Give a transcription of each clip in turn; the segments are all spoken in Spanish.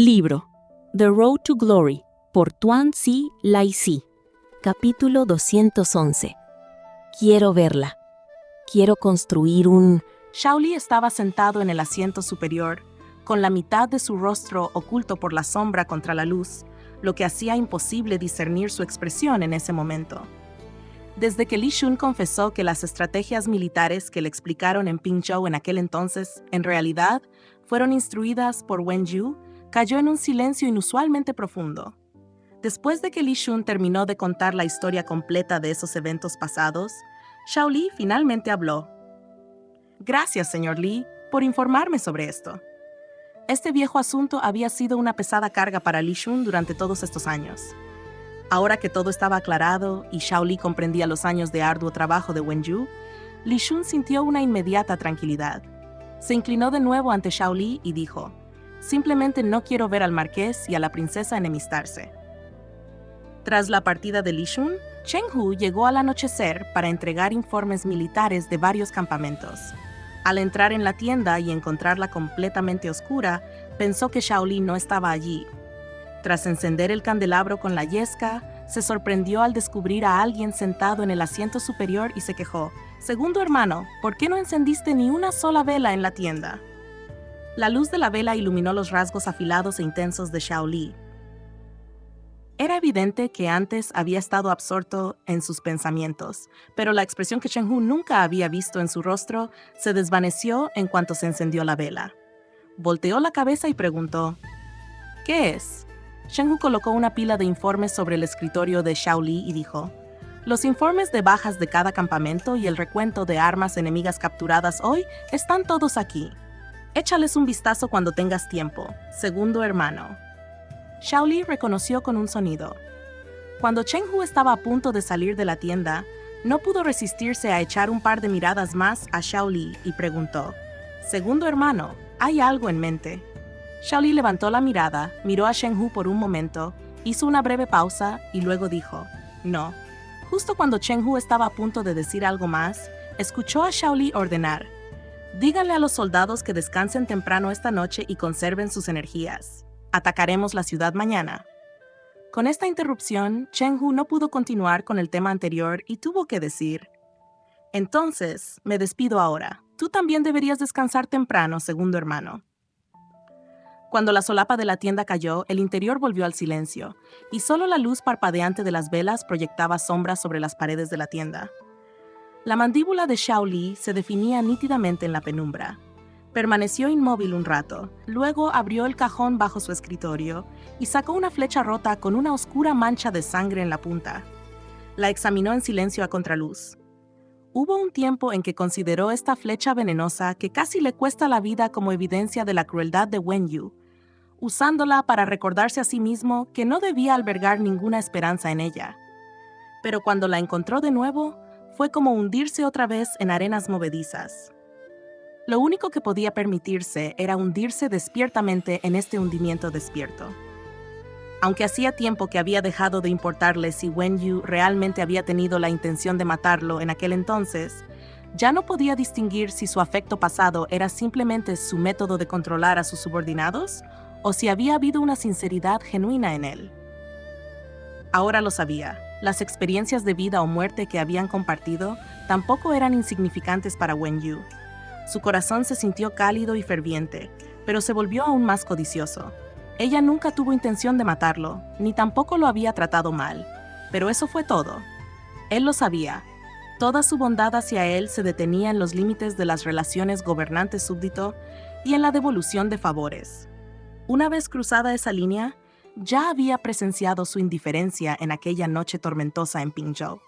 Libro The Road to Glory por Tuan C. Lai-Si. Capítulo 211. Quiero verla. Quiero construir un... Xiao Li estaba sentado en el asiento superior, con la mitad de su rostro oculto por la sombra contra la luz, lo que hacía imposible discernir su expresión en ese momento. Desde que Li Shun confesó que las estrategias militares que le explicaron en Pingzhou en aquel entonces, en realidad, fueron instruidas por Wen Yu, cayó en un silencio inusualmente profundo. Después de que Li Shun terminó de contar la historia completa de esos eventos pasados, Xiao Li finalmente habló. Gracias, señor Li, por informarme sobre esto. Este viejo asunto había sido una pesada carga para Li Shun durante todos estos años. Ahora que todo estaba aclarado y Xiao Li comprendía los años de arduo trabajo de Wen Yu, Li Shun sintió una inmediata tranquilidad. Se inclinó de nuevo ante Xiao Li y dijo, simplemente no quiero ver al marqués y a la princesa enemistarse. Tras la partida de Li Shun, Chen Hu llegó al anochecer para entregar informes militares de varios campamentos. Al entrar en la tienda y encontrarla completamente oscura, pensó que Xiao Li no estaba allí. Tras encender el candelabro con la yesca, se sorprendió al descubrir a alguien sentado en el asiento superior y se quejó. Segundo hermano, ¿por qué no encendiste ni una sola vela en la tienda? La luz de la vela iluminó los rasgos afilados e intensos de Xiao Li. Era evidente que antes había estado absorto en sus pensamientos, pero la expresión que Chen Hu nunca había visto en su rostro se desvaneció en cuanto se encendió la vela. Volteó la cabeza y preguntó, ¿qué es? Chen Hu colocó una pila de informes sobre el escritorio de Xiao Li y dijo, los informes de bajas de cada campamento y el recuento de armas enemigas capturadas hoy están todos aquí. Échales un vistazo cuando tengas tiempo, segundo hermano. Xiao Li reconoció con un sonido. Cuando Chen Hu estaba a punto de salir de la tienda, no pudo resistirse a echar un par de miradas más a Xiao Li y preguntó, segundo hermano, ¿hay algo en mente? Xiao Li levantó la mirada, miró a Chen Hu por un momento, hizo una breve pausa y luego dijo, no. Justo cuando Chen Hu estaba a punto de decir algo más, escuchó a Xiao Li ordenar, díganle a los soldados que descansen temprano esta noche y conserven sus energías. Atacaremos la ciudad mañana. Con esta interrupción, Chen Hu no pudo continuar con el tema anterior y tuvo que decir, entonces, me despido ahora. Tú también deberías descansar temprano, segundo hermano. Cuando la solapa de la tienda cayó, el interior volvió al silencio, y solo la luz parpadeante de las velas proyectaba sombras sobre las paredes de la tienda. La mandíbula de Xiao Li se definía nítidamente en la penumbra. Permaneció inmóvil un rato, luego abrió el cajón bajo su escritorio y sacó una flecha rota con una oscura mancha de sangre en la punta. La examinó en silencio a contraluz. Hubo un tiempo en que consideró esta flecha venenosa que casi le cuesta la vida como evidencia de la crueldad de Wen Yu, usándola para recordarse a sí mismo que no debía albergar ninguna esperanza en ella. Pero cuando la encontró de nuevo, fue como hundirse otra vez en arenas movedizas. Lo único que podía permitirse era hundirse despiertamente en este hundimiento despierto. Aunque hacía tiempo que había dejado de importarle si Wen Yu realmente había tenido la intención de matarlo en aquel entonces, ya no podía distinguir si su afecto pasado era simplemente su método de controlar a sus subordinados o si había habido una sinceridad genuina en él. Ahora lo sabía. Las experiencias de vida o muerte que habían compartido tampoco eran insignificantes para Wen Yu. Su corazón se sintió cálido y ferviente, pero se volvió aún más codicioso. Ella nunca tuvo intención de matarlo, ni tampoco lo había tratado mal. Pero eso fue todo. Él lo sabía. Toda su bondad hacia él se detenía en los límites de las relaciones gobernante-súbdito y en la devolución de favores. Una vez cruzada esa línea, ya había presenciado su indiferencia en aquella noche tormentosa en Pingzhou.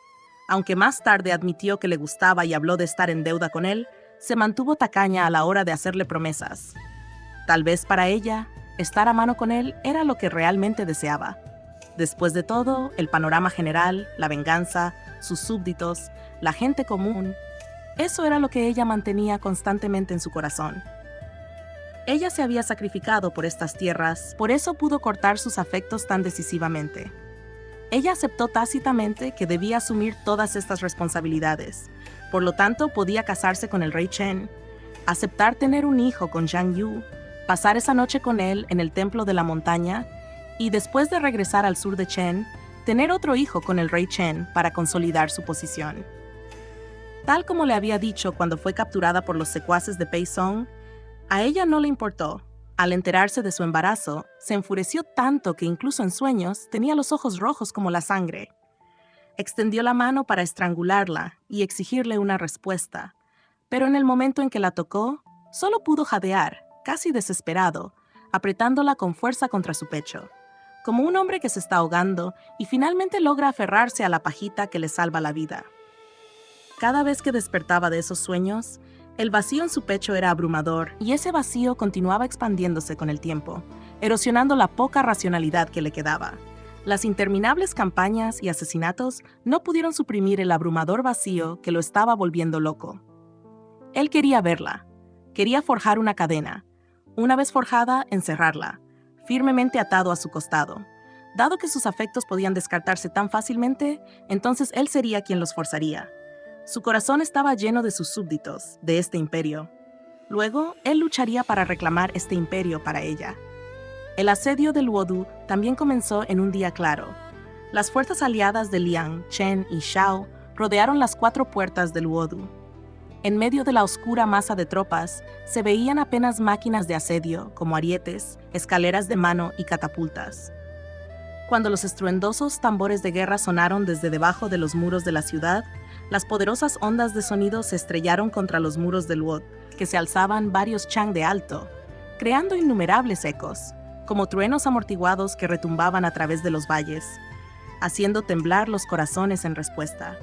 Aunque más tarde admitió que le gustaba y habló de estar en deuda con él, se mantuvo tacaña a la hora de hacerle promesas. Tal vez para ella, estar a mano con él era lo que realmente deseaba. Después de todo, el panorama general, la venganza, sus súbditos, la gente común, eso era lo que ella mantenía constantemente en su corazón. Ella se había sacrificado por estas tierras, por eso pudo cortar sus afectos tan decisivamente. Ella aceptó tácitamente que debía asumir todas estas responsabilidades. Por lo tanto, podía casarse con el rey Chen, aceptar tener un hijo con Zhang Yu, pasar esa noche con él en el templo de la montaña y después de regresar al sur de Chen, tener otro hijo con el rey Chen para consolidar su posición. Tal como le había dicho cuando fue capturada por los secuaces de Pei Song, a ella no le importó. Al enterarse de su embarazo, se enfureció tanto que incluso en sueños tenía los ojos rojos como la sangre. Extendió la mano para estrangularla y exigirle una respuesta, pero en el momento en que la tocó, solo pudo jadear, casi desesperado, apretándola con fuerza contra su pecho, como un hombre que se está ahogando y finalmente logra aferrarse a la pajita que le salva la vida. Cada vez que despertaba de esos sueños, el vacío en su pecho era abrumador y ese vacío continuaba expandiéndose con el tiempo, erosionando la poca racionalidad que le quedaba. Las interminables campañas y asesinatos no pudieron suprimir el abrumador vacío que lo estaba volviendo loco. Él quería verla, quería forjar una cadena. Una vez forjada, encerrarla, firmemente atado a su costado. Dado que sus afectos podían descartarse tan fácilmente, entonces él sería quien los forzaría. Su corazón estaba lleno de sus súbditos, de este imperio. Luego, él lucharía para reclamar este imperio para ella. El asedio de Luodu también comenzó en un día claro. Las fuerzas aliadas de Liang, Chen y Shao rodearon las 4 puertas de Luodu. En medio de la oscura masa de tropas, se veían apenas máquinas de asedio, como arietes, escaleras de mano y catapultas. Cuando los estruendosos tambores de guerra sonaron desde debajo de los muros de la ciudad, las poderosas ondas de sonido se estrellaron contra los muros de Luod, que se alzaban varios chang de alto, creando innumerables ecos, como truenos amortiguados que retumbaban a través de los valles, haciendo temblar los corazones en respuesta.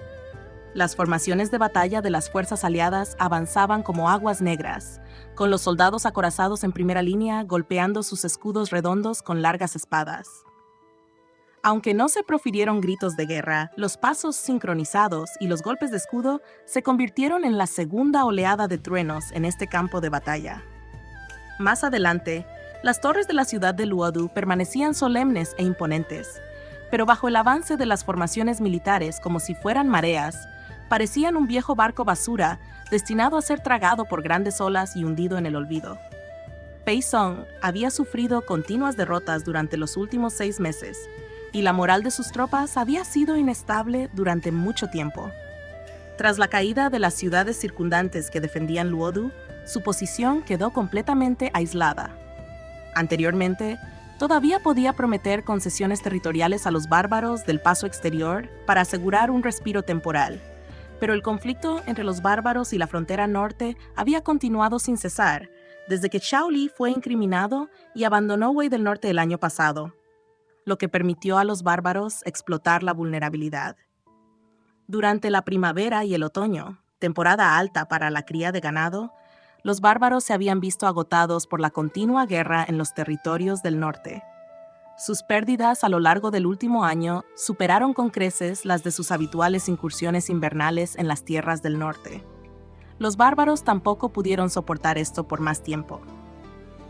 Las formaciones de batalla de las fuerzas aliadas avanzaban como aguas negras, con los soldados acorazados en primera línea golpeando sus escudos redondos con largas espadas. Aunque no se profirieron gritos de guerra, los pasos sincronizados y los golpes de escudo se convirtieron en la segunda oleada de truenos en este campo de batalla. Más adelante, las torres de la ciudad de Luodu permanecían solemnes e imponentes, pero bajo el avance de las formaciones militares como si fueran mareas, parecían un viejo barco basura destinado a ser tragado por grandes olas y hundido en el olvido. Pei Song había sufrido continuas derrotas durante los últimos 6 meses, y la moral de sus tropas había sido inestable durante mucho tiempo. Tras la caída de las ciudades circundantes que defendían Luodu, su posición quedó completamente aislada. Anteriormente, todavía podía prometer concesiones territoriales a los bárbaros del paso exterior para asegurar un respiro temporal, pero el conflicto entre los bárbaros y la frontera norte había continuado sin cesar desde que Shao Li fue incriminado y abandonó Wei del Norte el año pasado, lo que permitió a los bárbaros explotar la vulnerabilidad. Durante la primavera y el otoño, temporada alta para la cría de ganado, los bárbaros se habían visto agotados por la continua guerra en los territorios del norte. Sus pérdidas a lo largo del último año superaron con creces las de sus habituales incursiones invernales en las tierras del norte. Los bárbaros tampoco pudieron soportar esto por más tiempo.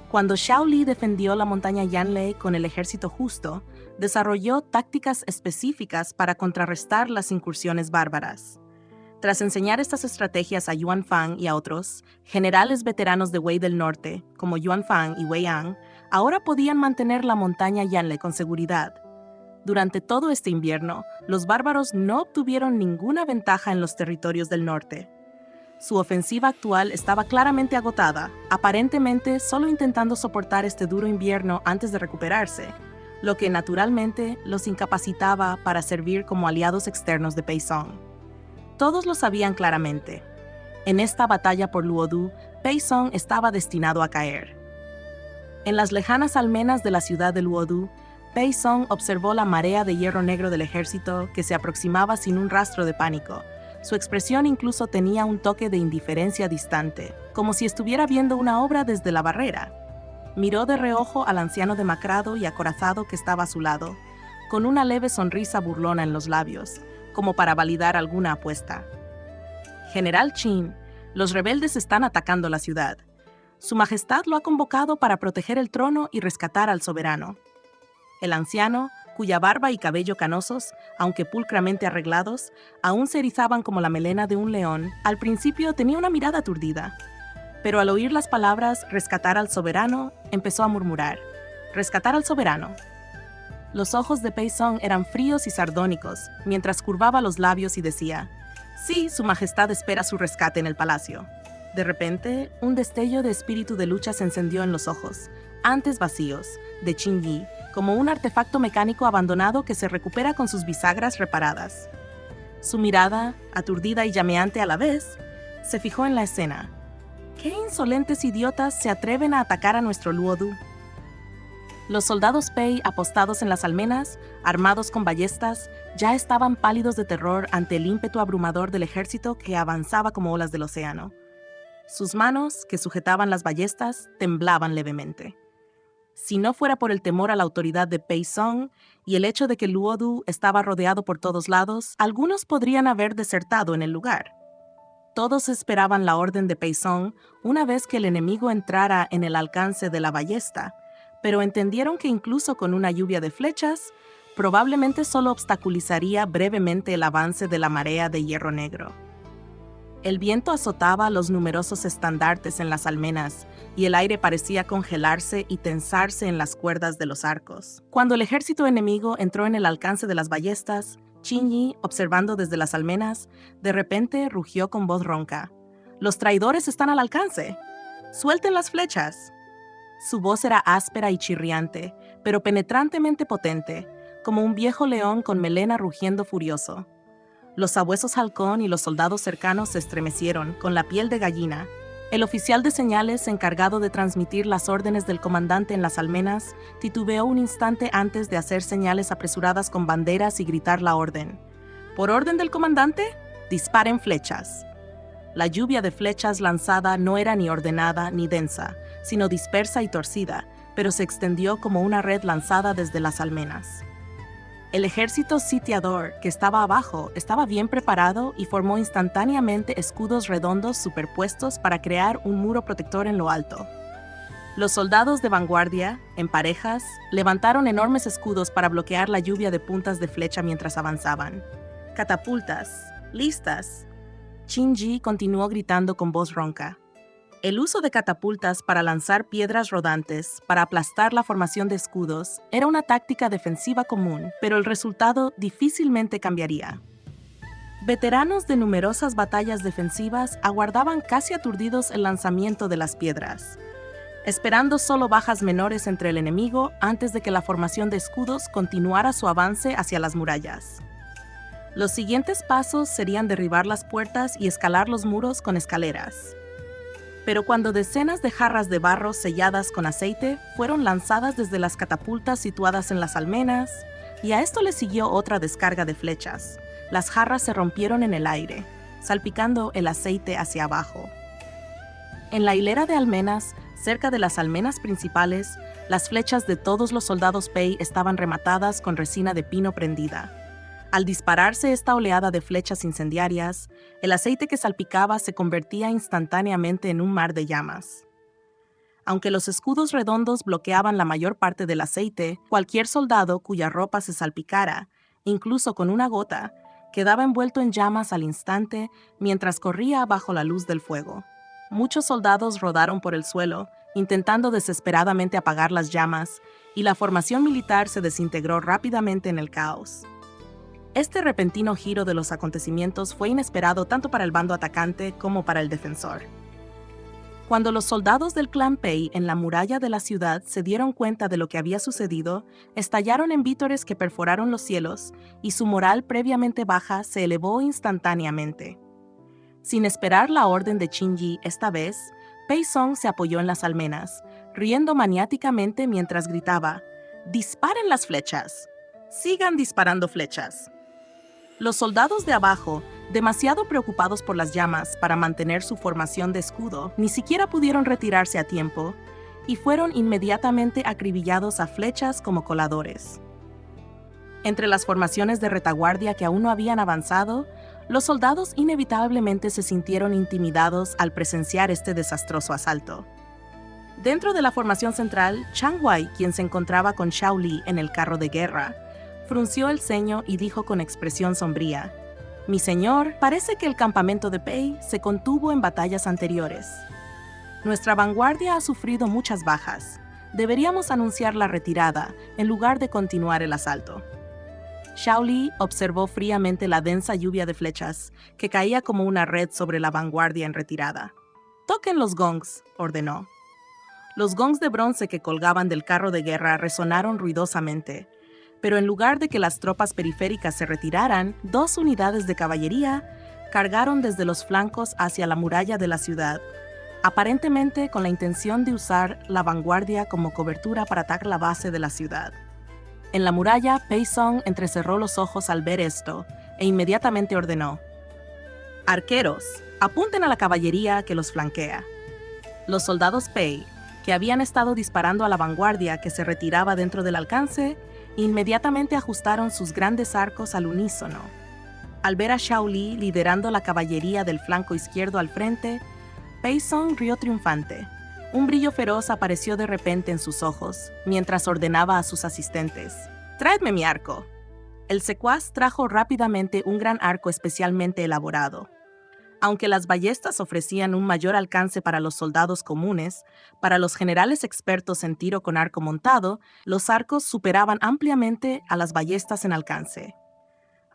Cuando Shao Li defendió la montaña Yanlei con el ejército justo, desarrolló tácticas específicas para contrarrestar las incursiones bárbaras. Tras enseñar estas estrategias a Yuan Fang y a otros, generales veteranos de Wei del Norte, como Yuan Fang y Wei Yang, ahora podían mantener la montaña Yanlei con seguridad. Durante todo este invierno, los bárbaros no obtuvieron ninguna ventaja en los territorios del norte. Su ofensiva actual estaba claramente agotada, aparentemente solo intentando soportar este duro invierno antes de recuperarse, lo que naturalmente los incapacitaba para servir como aliados externos de Pei Song. Todos lo sabían claramente. En esta batalla por Luodu, Pei Song estaba destinado a caer. En las lejanas almenas de la ciudad de Luodu, Pei Song observó la marea de hierro negro del ejército que se aproximaba sin un rastro de pánico. Su expresión incluso tenía un toque de indiferencia distante, como si estuviera viendo una obra desde la barrera. Miró de reojo al anciano demacrado y acorazado que estaba a su lado, con una leve sonrisa burlona en los labios, como para validar alguna apuesta. General Qin, los rebeldes están atacando la ciudad. Su Majestad lo ha convocado para proteger el trono y rescatar al soberano. El anciano, cuya barba y cabello canosos, aunque pulcramente arreglados, aún se erizaban como la melena de un león, al principio tenía una mirada aturdida. Pero al oír las palabras «rescatar al soberano», empezó a murmurar «rescatar al soberano». Los ojos de Pei Song eran fríos y sardónicos, mientras curvaba los labios y decía «sí, su majestad espera su rescate en el palacio». De repente, un destello de espíritu de lucha se encendió en los ojos, antes vacíos, de Qin Yi, como un artefacto mecánico abandonado que se recupera con sus bisagras reparadas. Su mirada, aturdida y llameante a la vez, se fijó en la escena. ¿Qué insolentes idiotas se atreven a atacar a nuestro Luodu? Los soldados Pei, apostados en las almenas, armados con ballestas, ya estaban pálidos de terror ante el ímpetu abrumador del ejército que avanzaba como olas del océano. Sus manos, que sujetaban las ballestas, temblaban levemente. Si no fuera por el temor a la autoridad de Pei Song y el hecho de que Luodu estaba rodeado por todos lados, algunos podrían haber desertado en el lugar. Todos esperaban la orden de Pei Song una vez que el enemigo entrara en el alcance de la ballesta, pero entendieron que incluso con una lluvia de flechas, probablemente solo obstaculizaría brevemente el avance de la marea de hierro negro. El viento azotaba los numerosos estandartes en las almenas y el aire parecía congelarse y tensarse en las cuerdas de los arcos. Cuando el ejército enemigo entró en el alcance de las ballestas, Qin Yi, observando desde las almenas, de repente rugió con voz ronca. «¡Los traidores están al alcance! ¡Suelten las flechas!». Su voz era áspera y chirriante, pero penetrantemente potente, como un viejo león con melena rugiendo furioso. Los sabuesos halcón y los soldados cercanos se estremecieron, con la piel de gallina. El oficial de señales encargado de transmitir las órdenes del comandante en las almenas titubeó un instante antes de hacer señales apresuradas con banderas y gritar la orden. «Por orden del comandante, disparen flechas». La lluvia de flechas lanzada no era ni ordenada ni densa, sino dispersa y torcida, pero se extendió como una red lanzada desde las almenas. El ejército sitiador que estaba abajo estaba bien preparado y formó instantáneamente escudos redondos superpuestos para crear un muro protector en lo alto. Los soldados de vanguardia, en parejas, levantaron enormes escudos para bloquear la lluvia de puntas de flecha mientras avanzaban. «Catapultas, listas». Qin Yi continuó gritando con voz ronca. El uso de catapultas para lanzar piedras rodantes, para aplastar la formación de escudos, era una táctica defensiva común, pero el resultado difícilmente cambiaría. Veteranos de numerosas batallas defensivas aguardaban casi aturdidos el lanzamiento de las piedras, esperando solo bajas menores entre el enemigo antes de que la formación de escudos continuara su avance hacia las murallas. Los siguientes pasos serían derribar las puertas y escalar los muros con escaleras. Pero cuando decenas de jarras de barro selladas con aceite fueron lanzadas desde las catapultas situadas en las almenas, y a esto le siguió otra descarga de flechas, las jarras se rompieron en el aire, salpicando el aceite hacia abajo. En la hilera de almenas, cerca de las almenas principales, las flechas de todos los soldados Pei estaban rematadas con resina de pino prendida. Al dispararse esta oleada de flechas incendiarias, el aceite que salpicaba se convertía instantáneamente en un mar de llamas. Aunque los escudos redondos bloqueaban la mayor parte del aceite, cualquier soldado cuya ropa se salpicara, incluso con una gota, quedaba envuelto en llamas al instante mientras corría bajo la luz del fuego. Muchos soldados rodaron por el suelo, intentando desesperadamente apagar las llamas, y la formación militar se desintegró rápidamente en el caos. Este repentino giro de los acontecimientos fue inesperado tanto para el bando atacante como para el defensor. Cuando los soldados del clan Pei en la muralla de la ciudad se dieron cuenta de lo que había sucedido, estallaron en vítores que perforaron los cielos, y su moral previamente baja se elevó instantáneamente. Sin esperar la orden de Qin Yi esta vez, Pei Song se apoyó en las almenas, riendo maniáticamente mientras gritaba: «¡Disparen las flechas! ¡Sigan disparando flechas!». Los soldados de abajo, demasiado preocupados por las llamas para mantener su formación de escudo, ni siquiera pudieron retirarse a tiempo y fueron inmediatamente acribillados a flechas como coladores. Entre las formaciones de retaguardia que aún no habían avanzado, los soldados inevitablemente se sintieron intimidados al presenciar este desastroso asalto. Dentro de la formación central, Chang Wai, quien se encontraba con Xiao Li en el carro de guerra, frunció el ceño y dijo con expresión sombría: «Mi señor, parece que el campamento de Pei se contuvo en batallas anteriores». Nuestra vanguardia ha sufrido muchas bajas. Deberíamos anunciar la retirada en lugar de continuar el asalto. Xiao Li observó fríamente la densa lluvia de flechas que caía como una red sobre la vanguardia en retirada. «Toquen los gongs», ordenó. Los gongs de bronce que colgaban del carro de guerra resonaron ruidosamente, pero en lugar de que las tropas periféricas se retiraran, 2 unidades de caballería cargaron desde los flancos hacia la muralla de la ciudad, aparentemente con la intención de usar la vanguardia como cobertura para atacar la base de la ciudad. En la muralla, Pei Song entrecerró los ojos al ver esto e inmediatamente ordenó: «Arqueros, apunten a la caballería que los flanquea». Los soldados Pei, que habían estado disparando a la vanguardia que se retiraba dentro del alcance, inmediatamente ajustaron sus grandes arcos al unísono. Al ver a Xiao Li liderando la caballería del flanco izquierdo al frente, Pei Song rió triunfante. Un brillo feroz apareció de repente en sus ojos, mientras ordenaba a sus asistentes: «Traedme mi arco». El secuaz trajo rápidamente un gran arco especialmente elaborado. Aunque las ballestas ofrecían un mayor alcance para los soldados comunes, para los generales expertos en tiro con arco montado, los arcos superaban ampliamente a las ballestas en alcance.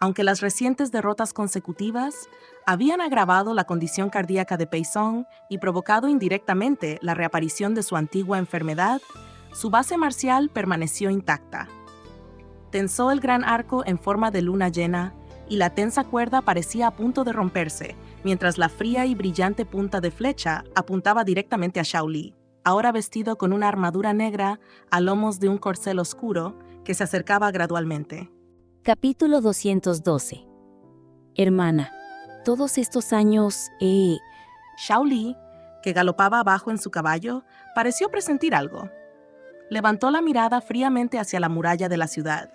Aunque las recientes derrotas consecutivas habían agravado la condición cardíaca de Pei Song y provocado indirectamente la reaparición de su antigua enfermedad, su base marcial permaneció intacta. Tensó el gran arco en forma de luna llena y la tensa cuerda parecía a punto de romperse, mientras la fría y brillante punta de flecha apuntaba directamente a Xiao Li, ahora vestido con una armadura negra a lomos de un corcel oscuro que se acercaba gradualmente. Capítulo 212. Hermana, todos estos años Xiao Li, que galopaba abajo en su caballo, pareció presentir algo. Levantó la mirada fríamente hacia la muralla de la ciudad.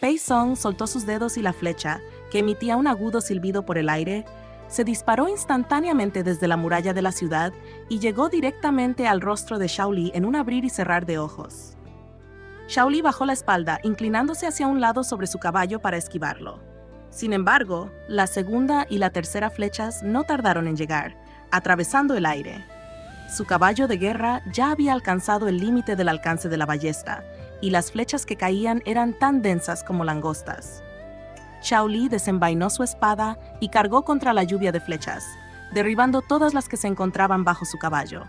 Pei Song soltó sus dedos y la flecha, que emitía un agudo silbido por el aire, se disparó instantáneamente desde la muralla de la ciudad y llegó directamente al rostro de Xiao Li en un abrir y cerrar de ojos. Xiao Li bajó la espalda, inclinándose hacia un lado sobre su caballo para esquivarlo. Sin embargo, la segunda y la tercera flechas no tardaron en llegar, atravesando el aire. Su caballo de guerra ya había alcanzado el límite del alcance de la ballesta, y las flechas que caían eran tan densas como langostas. Xiao Li desenvainó su espada y cargó contra la lluvia de flechas, derribando todas las que se encontraban bajo su caballo.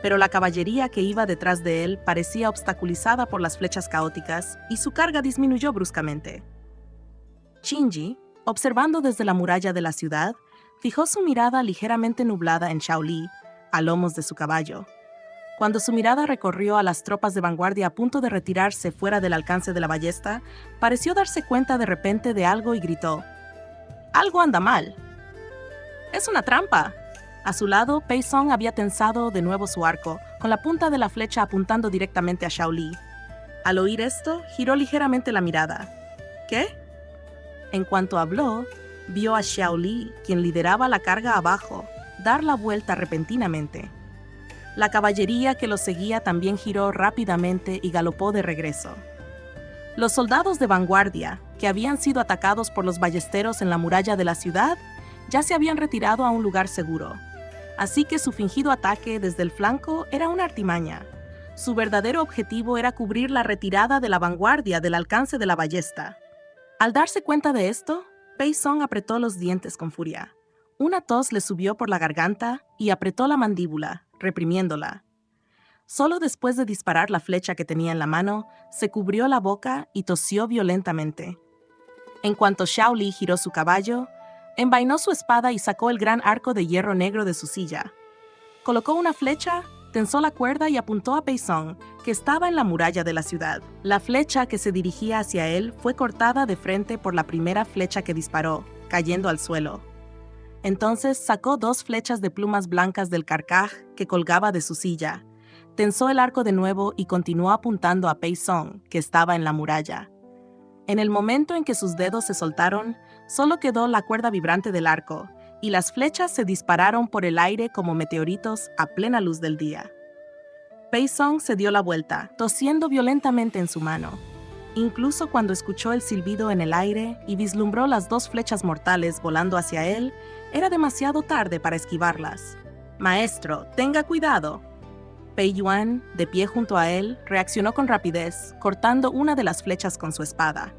Pero la caballería que iba detrás de él parecía obstaculizada por las flechas caóticas y su carga disminuyó bruscamente. Qingyi, observando desde la muralla de la ciudad, fijó su mirada ligeramente nublada en Xiao Li, a lomos de su caballo. Cuando su mirada recorrió a las tropas de vanguardia a punto de retirarse fuera del alcance de la ballesta, pareció darse cuenta de repente de algo y gritó: «¡Algo anda mal!». «¡Es una trampa!». A su lado, Pei Song había tensado de nuevo su arco, con la punta de la flecha apuntando directamente a Xiao Li. Al oír esto, giró ligeramente la mirada. «¿Qué?». En cuanto habló, vio a Xiao Li, quien lideraba la carga abajo, dar la vuelta repentinamente. La caballería que los seguía también giró rápidamente y galopó de regreso. Los soldados de vanguardia, que habían sido atacados por los ballesteros en la muralla de la ciudad, ya se habían retirado a un lugar seguro. Así que su fingido ataque desde el flanco era una artimaña. Su verdadero objetivo era cubrir la retirada de la vanguardia del alcance de la ballesta. Al darse cuenta de esto, Pei Song apretó los dientes con furia. Una tos le subió por la garganta y apretó la mandíbula, reprimiéndola. Solo después de disparar la flecha que tenía en la mano, se cubrió la boca y tosió violentamente. En cuanto Xiao Li giró su caballo, envainó su espada y sacó el gran arco de hierro negro de su silla. Colocó una flecha, tensó la cuerda y apuntó a Pei Song, que estaba en la muralla de la ciudad. La flecha que se dirigía hacia él fue cortada de frente por la primera flecha que disparó, cayendo al suelo. Entonces sacó 2 flechas de plumas blancas del carcaj que colgaba de su silla, tensó el arco de nuevo y continuó apuntando a Pei Song, que estaba en la muralla. En el momento en que sus dedos se soltaron, solo quedó la cuerda vibrante del arco, y las flechas se dispararon por el aire como meteoritos a plena luz del día. Pei Song se dio la vuelta, tosiendo violentamente en su mano. Incluso cuando escuchó el silbido en el aire y vislumbró las 2 flechas mortales volando hacia él, era demasiado tarde para esquivarlas. Maestro, tenga cuidado. Pei Yuan, de pie junto a él, reaccionó con rapidez, cortando una de las flechas con su espada.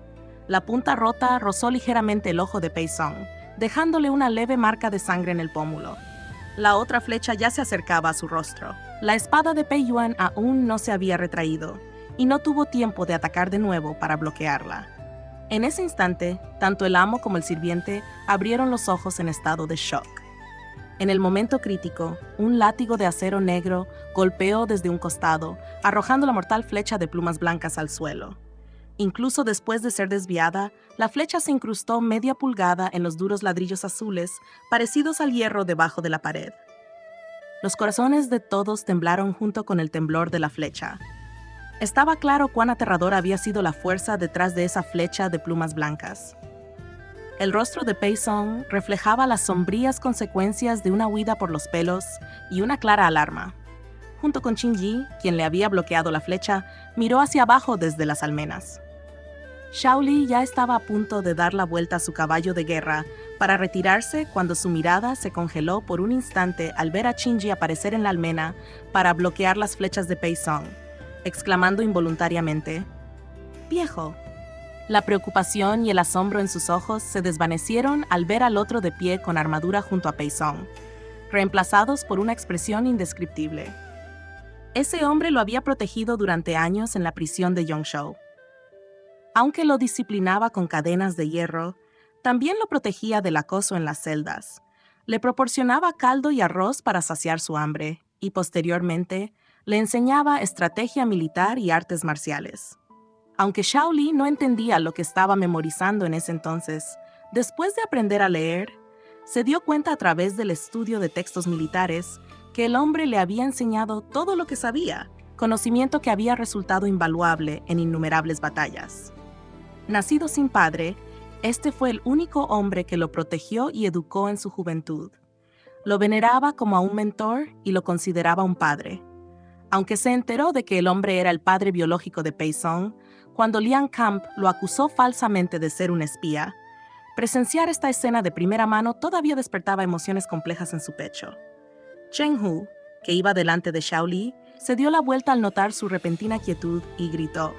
La punta rota rozó ligeramente el ojo de Pei Song, dejándole una leve marca de sangre en el pómulo. La otra flecha ya se acercaba a su rostro. La espada de Pei Yuan aún no se había retraído, y no tuvo tiempo de atacar de nuevo para bloquearla. En ese instante, tanto el amo como el sirviente abrieron los ojos en estado de shock. En el momento crítico, un látigo de acero negro golpeó desde un costado, arrojando la mortal flecha de plumas blancas al suelo. Incluso después de ser desviada, la flecha se incrustó media pulgada en los duros ladrillos azules, parecidos al hierro debajo de la pared. Los corazones de todos temblaron junto con el temblor de la flecha. Estaba claro cuán aterradora había sido la fuerza detrás de esa flecha de plumas blancas. El rostro de Pei Song reflejaba las sombrías consecuencias de una huida por los pelos y una clara alarma. Junto con Qin Yi, quien le había bloqueado la flecha, miró hacia abajo desde las almenas. Xiao Li ya estaba a punto de dar la vuelta a su caballo de guerra para retirarse cuando su mirada se congeló por un instante al ver a Qin Yi aparecer en la almena para bloquear las flechas de Pei Song, exclamando involuntariamente: «¡Viejo!». La preocupación y el asombro en sus ojos se desvanecieron al ver al otro de pie con armadura junto a Pei Song, reemplazados por una expresión indescriptible. Ese hombre lo había protegido durante años en la prisión de Yongshou. Aunque lo disciplinaba con cadenas de hierro, también lo protegía del acoso en las celdas. Le proporcionaba caldo y arroz para saciar su hambre y, posteriormente, le enseñaba estrategia militar y artes marciales. Aunque Xiao Li no entendía lo que estaba memorizando en ese entonces, después de aprender a leer, se dio cuenta a través del estudio de textos militares que el hombre le había enseñado todo lo que sabía, conocimiento que había resultado invaluable en innumerables batallas. Nacido sin padre, este fue el único hombre que lo protegió y educó en su juventud. Lo veneraba como a un mentor y lo consideraba un padre. Aunque se enteró de que el hombre era el padre biológico de Pei Song, cuando Liang Camp lo acusó falsamente de ser un espía, presenciar esta escena de primera mano todavía despertaba emociones complejas en su pecho. Chen Hu, que iba delante de Xiao Li, se dio la vuelta al notar su repentina quietud y gritó: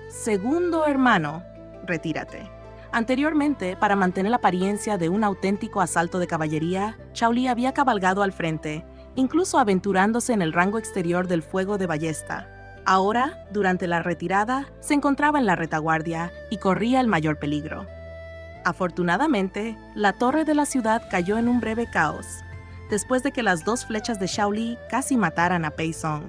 «Segundo hermano, retírate». Anteriormente, para mantener la apariencia de un auténtico asalto de caballería, Xiao Li había cabalgado al frente, incluso aventurándose en el rango exterior del fuego de ballesta. Ahora, durante la retirada, se encontraba en la retaguardia y corría el mayor peligro. Afortunadamente, la torre de la ciudad cayó en un breve caos, después de que las dos flechas de Xiao Li casi mataran a Pei Song.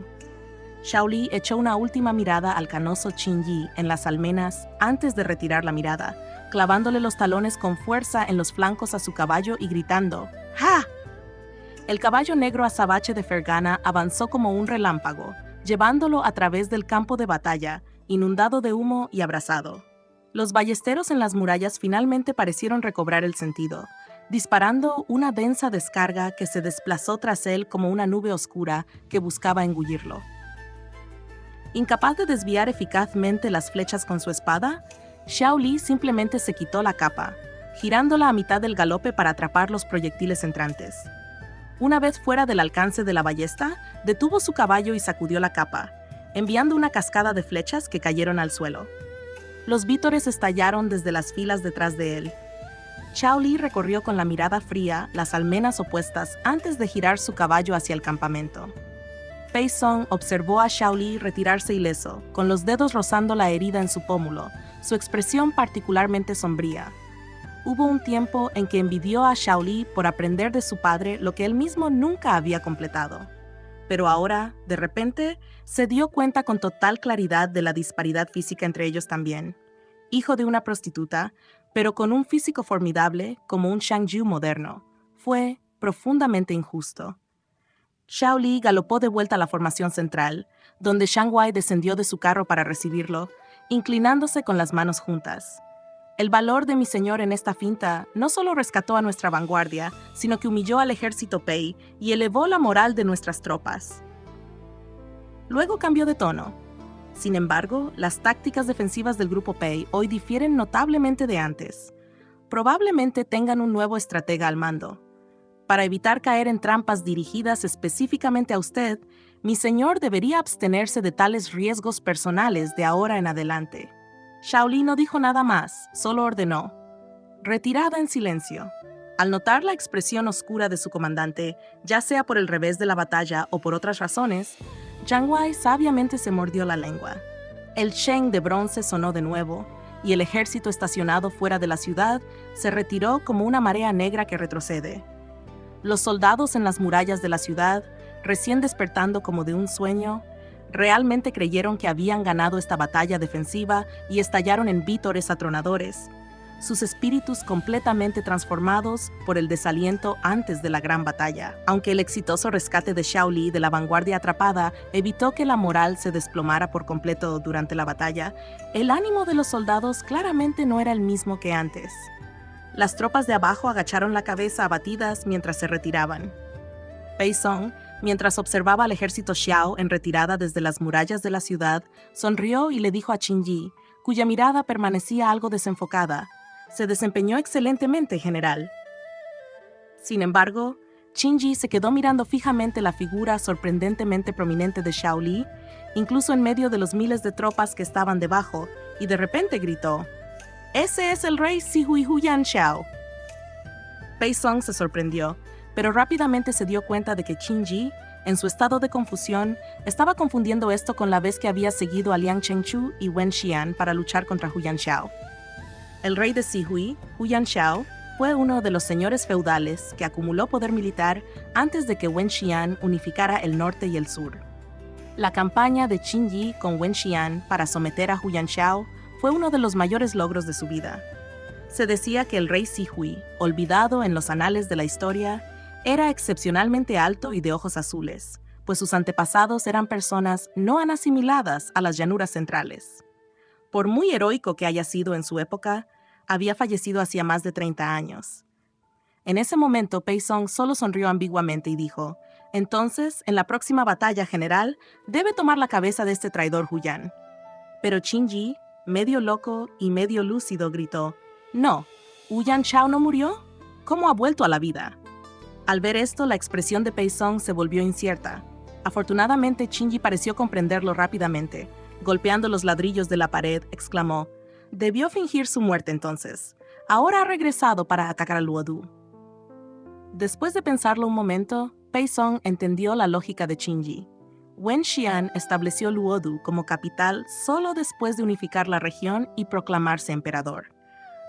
Xiao Li echó una última mirada al canoso Qin Yi en las almenas antes de retirar la mirada, clavándole los talones con fuerza en los flancos a su caballo y gritando: «¡Ja!». El caballo negro azabache de Fergana avanzó como un relámpago, llevándolo a través del campo de batalla, inundado de humo y abrasado. Los ballesteros en las murallas finalmente parecieron recobrar el sentido, disparando una densa descarga que se desplazó tras él como una nube oscura que buscaba engullirlo. Incapaz de desviar eficazmente las flechas con su espada, Xiao Li simplemente se quitó la capa, girándola a mitad del galope para atrapar los proyectiles entrantes. Una vez fuera del alcance de la ballesta, detuvo su caballo y sacudió la capa, enviando una cascada de flechas que cayeron al suelo. Los vítores estallaron desde las filas detrás de él. Xiao Li recorrió con la mirada fría las almenas opuestas antes de girar su caballo hacia el campamento. Pei Song observó a Xiao Li retirarse ileso, con los dedos rozando la herida en su pómulo, su expresión particularmente sombría. Hubo un tiempo en que envidió a Xiao Li por aprender de su padre lo que él mismo nunca había completado. Pero ahora, de repente, se dio cuenta con total claridad de la disparidad física entre ellos también. Hijo de una prostituta, pero con un físico formidable como un Shang Yu moderno, fue profundamente injusto. Xiao Li galopó de vuelta a la formación central, donde Shang Wai descendió de su carro para recibirlo, inclinándose con las manos juntas. El valor de mi señor en esta finta no solo rescató a nuestra vanguardia, sino que humilló al ejército Pei y elevó la moral de nuestras tropas. Luego cambió de tono. Sin embargo, las tácticas defensivas del grupo Pei hoy difieren notablemente de antes. Probablemente tengan un nuevo estratega al mando. Para evitar caer en trampas dirigidas específicamente a usted, mi señor debería abstenerse de tales riesgos personales de ahora en adelante. Shaoli no dijo nada más, solo ordenó: retirada en silencio. Al notar la expresión oscura de su comandante, ya sea por el revés de la batalla o por otras razones, Jiang Wei sabiamente se mordió la lengua. El sheng de bronce sonó de nuevo, y el ejército estacionado fuera de la ciudad se retiró como una marea negra que retrocede. Los soldados en las murallas de la ciudad, recién despertando como de un sueño, realmente creyeron que habían ganado esta batalla defensiva y estallaron en vítores atronadores, sus espíritus completamente transformados por el desaliento antes de la gran batalla. Aunque el exitoso rescate de Shaoli de la vanguardia atrapada evitó que la moral se desplomara por completo durante la batalla, el ánimo de los soldados claramente no era el mismo que antes. Las tropas de abajo agacharon la cabeza abatidas mientras se retiraban. Pei Song, mientras observaba al ejército Xiao en retirada desde las murallas de la ciudad, sonrió y le dijo a Qin Yi, cuya mirada permanecía algo desenfocada: se desempeñó excelentemente, general. Sin embargo, Qin Yi se quedó mirando fijamente la figura sorprendentemente prominente de Xiao Li, incluso en medio de los miles de tropas que estaban debajo, y de repente gritó: ¡ese es el rey Sihui Huyan Xiao! Pei Song se sorprendió, pero rápidamente se dio cuenta de que Qin Yi, en su estado de confusión, estaba confundiendo esto con la vez que había seguido a Liang Chengchu y Wen Xian para luchar contra Huyan Xiao. El rey de Sihui, Huyan Xiao, fue uno de los señores feudales que acumuló poder militar antes de que Wen Xian unificara el norte y el sur. La campaña de Qin Yi con Wen Xian para someter a Huyan Xiao fue uno de los mayores logros de su vida. Se decía que el rey Sihui, olvidado en los anales de la historia, era excepcionalmente alto y de ojos azules, pues sus antepasados eran personas no asimiladas a las llanuras centrales. Por muy heroico que haya sido en su época, había fallecido hacía más de 30 años. En ese momento, Pei Song solo sonrió ambiguamente y dijo: entonces, en la próxima batalla general, debe tomar la cabeza de este traidor Huyan. Pero Qin Yi, medio loco y medio lúcido, gritó: no, ¿Huyan Xiao no murió? ¿Cómo ha vuelto a la vida? Al ver esto, la expresión de Pei Song se volvió incierta. Afortunadamente, Qin Yi pareció comprenderlo rápidamente. Golpeando los ladrillos de la pared, exclamó: debió fingir su muerte entonces. Ahora ha regresado para atacar a Luodu. Después de pensarlo un momento, Pei Song entendió la lógica de Qin Yi. Wen Xian estableció Luodu como capital solo después de unificar la región y proclamarse emperador.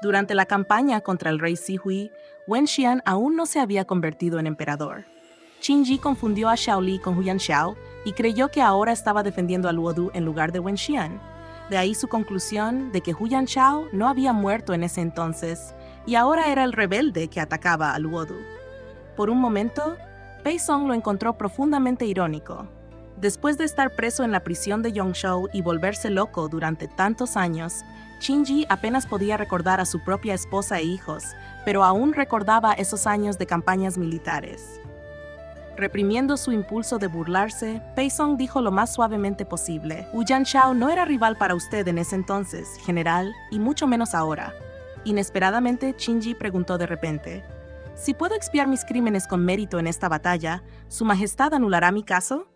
Durante la campaña contra el rey Sihui, Wen Xian aún no se había convertido en emperador. Qin Yi confundió a Xiao Li con Huyan Xiao y creyó que ahora estaba defendiendo a Luodu en lugar de Wen Xian. De ahí su conclusión de que Huyan Xiao no había muerto en ese entonces y ahora era el rebelde que atacaba a Luodu. Por un momento, Pei Song lo encontró profundamente irónico. Después de estar preso en la prisión de Yongzhou y volverse loco durante tantos años, Qin Yi apenas podía recordar a su propia esposa e hijos, pero aún recordaba esos años de campañas militares. Reprimiendo su impulso de burlarse, Pei Song dijo lo más suavemente posible: Huyan Xiao no era rival para usted en ese entonces, general, y mucho menos ahora. Inesperadamente, Qin Yi preguntó de repente: si puedo expiar mis crímenes con mérito en esta batalla, ¿Su Majestad anulará mi caso?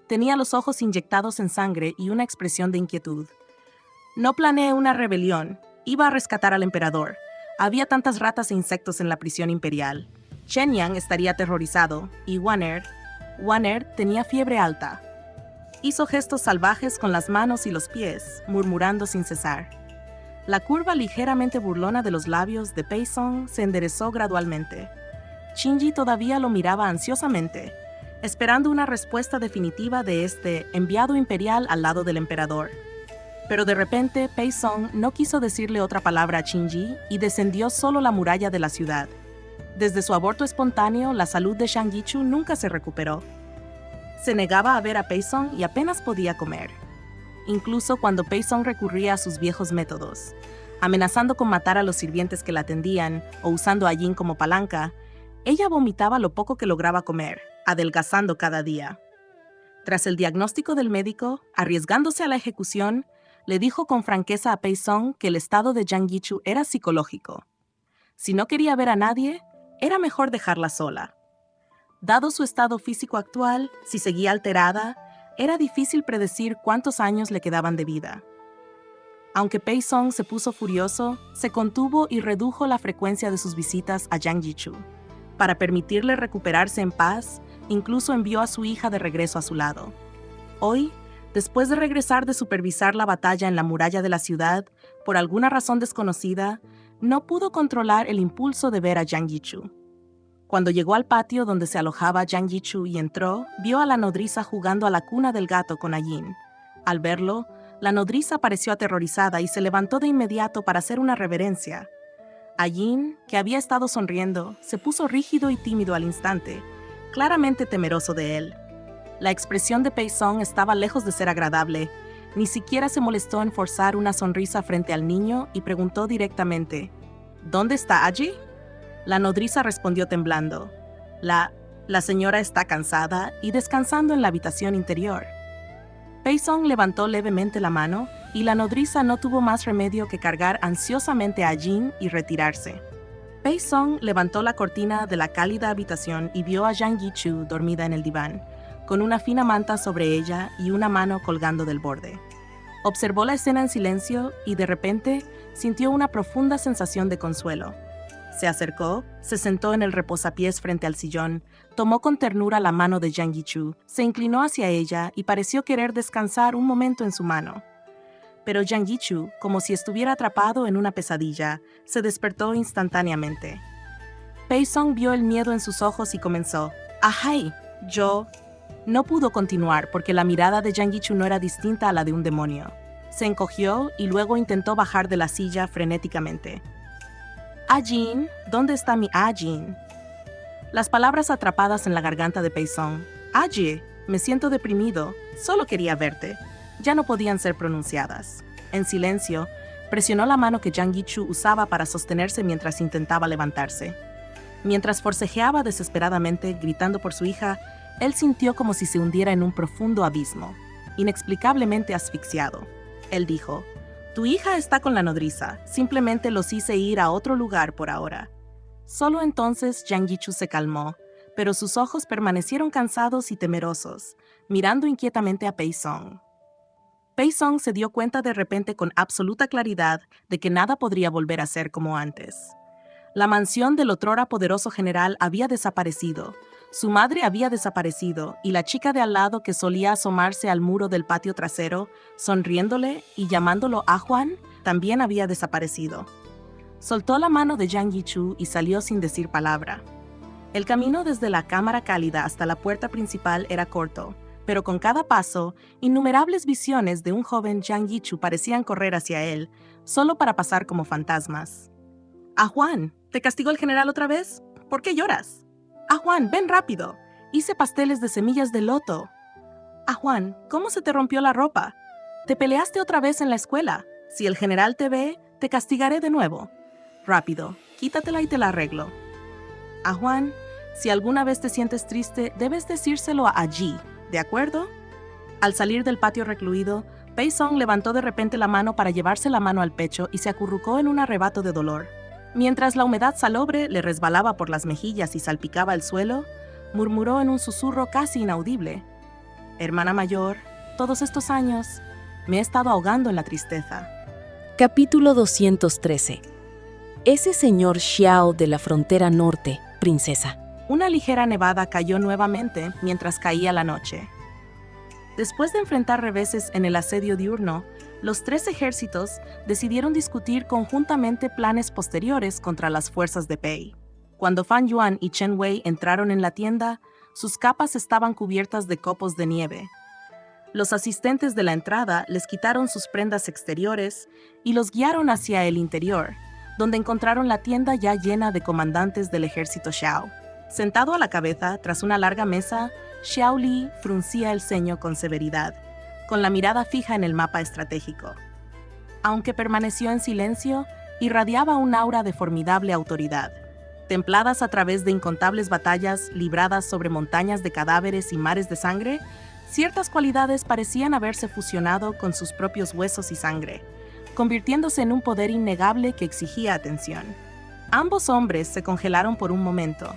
Tenía los ojos inyectados en sangre y una expresión de inquietud. No planeé una rebelión, iba a rescatar al emperador. Había tantas ratas e insectos en la prisión imperial. Shenyang estaría aterrorizado y Wan Er tenía fiebre alta. Hizo gestos salvajes con las manos y los pies, murmurando sin cesar. La curva ligeramente burlona de los labios de Pei Song se enderezó gradualmente. Qin Yi todavía lo miraba ansiosamente, esperando una respuesta definitiva de este enviado imperial al lado del emperador. Pero de repente, Pei Song no quiso decirle otra palabra a Qin Yi y descendió solo la muralla de la ciudad. Desde su aborto espontáneo, la salud de Shang Yichu nunca se recuperó. Se negaba a ver a Pei Song y apenas podía comer. Incluso cuando Pei Song recurría a sus viejos métodos, amenazando con matar a los sirvientes que la atendían o usando a Yin como palanca, ella vomitaba lo poco que lograba comer, adelgazando cada día. Tras el diagnóstico del médico, arriesgándose a la ejecución, le dijo con franqueza a Pei Song que el estado de Jiang Yichu era psicológico. Si no quería ver a nadie, era mejor dejarla sola. Dado su estado físico actual, si seguía alterada, era difícil predecir cuántos años le quedaban de vida. Aunque Pei Song se puso furioso, se contuvo y redujo la frecuencia de sus visitas a Yang Yichu. Para permitirle recuperarse en paz, incluso envió a su hija de regreso a su lado. Hoy, después de regresar de supervisar la batalla en la muralla de la ciudad, por alguna razón desconocida, no pudo controlar el impulso de ver a Yang Yichu. Cuando llegó al patio donde se alojaba Yang Yichu y entró, vio a la nodriza jugando a la cuna del gato con Ajin. Al verlo, la nodriza pareció aterrorizada y se levantó de inmediato para hacer una reverencia. Ajin, que había estado sonriendo, se puso rígido y tímido al instante, claramente temeroso de él. La expresión de Pei Song estaba lejos de ser agradable. Ni siquiera se molestó en forzar una sonrisa frente al niño y preguntó directamente, ¿Dónde está Aji? La nodriza respondió temblando, La señora está cansada y descansando en la habitación interior. Pei Song levantó levemente la mano y la nodriza no tuvo más remedio que cargar ansiosamente a Jin y retirarse. Pei Song levantó la cortina de la cálida habitación y vio a Yang Yichu dormida en el diván, con una fina manta sobre ella y una mano colgando del borde. Observó la escena en silencio y de repente sintió una profunda sensación de consuelo. Se acercó, se sentó en el reposapiés frente al sillón, tomó con ternura la mano de Yang Yichu, se inclinó hacia ella y pareció querer descansar un momento en su mano. Pero Yang Yichu, como si estuviera atrapado en una pesadilla, se despertó instantáneamente. Pei Song vio el miedo en sus ojos y comenzó, «¡Ajay! Yo...» No pudo continuar porque la mirada de Yang Yichu no era distinta a la de un demonio. Se encogió y luego intentó bajar de la silla frenéticamente. «Ajin, ¿dónde está mi Ajin?» Las palabras atrapadas en la garganta de Pei Song. «Aji, me siento deprimido, solo quería verte», ya no podían ser pronunciadas. En silencio, presionó la mano que Yang Yichu usaba para sostenerse mientras intentaba levantarse. Mientras forcejeaba desesperadamente, gritando por su hija, él sintió como si se hundiera en un profundo abismo, inexplicablemente asfixiado. Él dijo, «Tu hija está con la nodriza, simplemente los hice ir a otro lugar por ahora». Solo entonces Yang Yichu se calmó, pero sus ojos permanecieron cansados y temerosos, mirando inquietamente a Pei Song. Pei Song se dio cuenta de repente con absoluta claridad de que nada podría volver a ser como antes. La mansión del otrora poderoso general había desaparecido, su madre había desaparecido y la chica de al lado que solía asomarse al muro del patio trasero, sonriéndole y llamándolo Ajuan, también había desaparecido. Soltó la mano de Yang Yichu y salió sin decir palabra. El camino desde la cámara cálida hasta la puerta principal era corto, pero con cada paso, innumerables visiones de un joven Yang Yichu parecían correr hacia él, solo para pasar como fantasmas. «Ajuan, ¿te castigó el general otra vez? ¿Por qué lloras? Ajuan, ven rápido. Hice pasteles de semillas de loto. Ajuan, ¿cómo se te rompió la ropa? Te peleaste otra vez en la escuela. Si el general te ve, te castigaré de nuevo. Rápido, quítatela y te la arreglo. Ajuan, si alguna vez te sientes triste, debes decírselo a Aji, ¿de acuerdo?» Al salir del patio recluido, Pei Song levantó de repente la mano para llevarse la mano al pecho y se acurrucó en un arrebato de dolor. Mientras la humedad salobre le resbalaba por las mejillas y salpicaba el suelo, murmuró en un susurro casi inaudible, «Hermana mayor, todos estos años me he estado ahogando en la tristeza». Capítulo 213. Ese señor Xiao de la frontera norte, princesa. Una ligera nevada cayó nuevamente mientras caía la noche. Después de enfrentar reveses en el asedio diurno, los tres ejércitos decidieron discutir conjuntamente planes posteriores contra las fuerzas de Pei. Cuando Fan Yuan y Chen Wei entraron en la tienda, sus capas estaban cubiertas de copos de nieve. Los asistentes de la entrada les quitaron sus prendas exteriores y los guiaron hacia el interior, donde encontraron la tienda ya llena de comandantes del ejército Xiao. Sentado a la cabeza, tras una larga mesa, Xiao Li fruncía el ceño con severidad, con la mirada fija en el mapa estratégico. Aunque permaneció en silencio, irradiaba un aura de formidable autoridad. Templadas a través de incontables batallas libradas sobre montañas de cadáveres y mares de sangre, ciertas cualidades parecían haberse fusionado con sus propios huesos y sangre, convirtiéndose en un poder innegable que exigía atención. Ambos hombres se congelaron por un momento.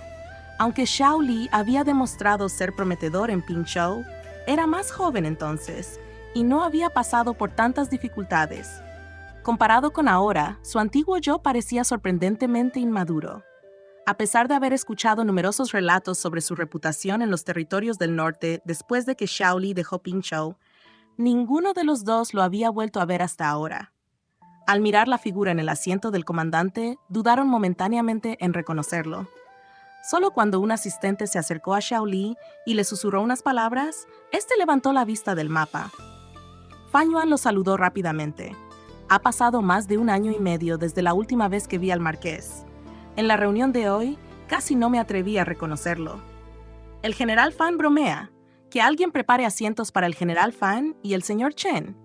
Aunque Xiao Li había demostrado ser prometedor en Pingzhou, era más joven entonces y no había pasado por tantas dificultades. Comparado con ahora, su antiguo yo parecía sorprendentemente inmaduro. A pesar de haber escuchado numerosos relatos sobre su reputación en los territorios del norte después de que Xiao Li dejó Pingzhou, ninguno de los dos lo había vuelto a ver hasta ahora. Al mirar la figura en el asiento del comandante, dudaron momentáneamente en reconocerlo. Solo cuando un asistente se acercó a Xiao Li y le susurró unas palabras, este levantó la vista del mapa. Fan Yuan lo saludó rápidamente. Ha pasado más de 1 año y medio desde la última vez que vi al marqués. En la reunión de hoy, casi no me atreví a reconocerlo. El general Fan bromea. Que alguien prepare asientos para el general Fan y el señor Chen,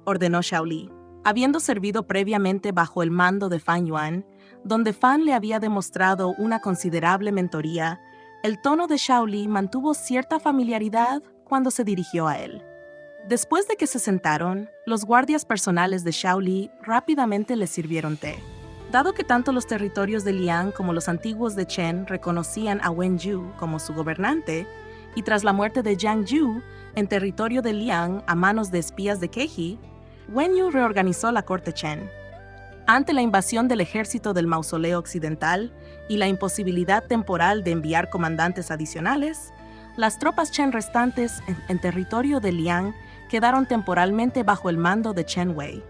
ordenó Xiao Li. Habiendo servido previamente bajo el mando de Fan Yuan, donde Fan le había demostrado una considerable mentoría, el tono de Xiao Li mantuvo cierta familiaridad cuando se dirigió a él. Después de que se sentaron, los guardias personales de Xiao Li rápidamente le sirvieron té. Dado que tanto los territorios de Liang como los antiguos de Chen reconocían a Wen Yu como su gobernante, y tras la muerte de Jiang Yu en territorio de Liang a manos de espías de Keji, Wen Yu reorganizó la corte Chen. Ante la invasión del ejército del mausoleo occidental y la imposibilidad temporal de enviar comandantes adicionales, las tropas Chen restantes en territorio de Liang quedaron temporalmente bajo el mando de Chen Wei.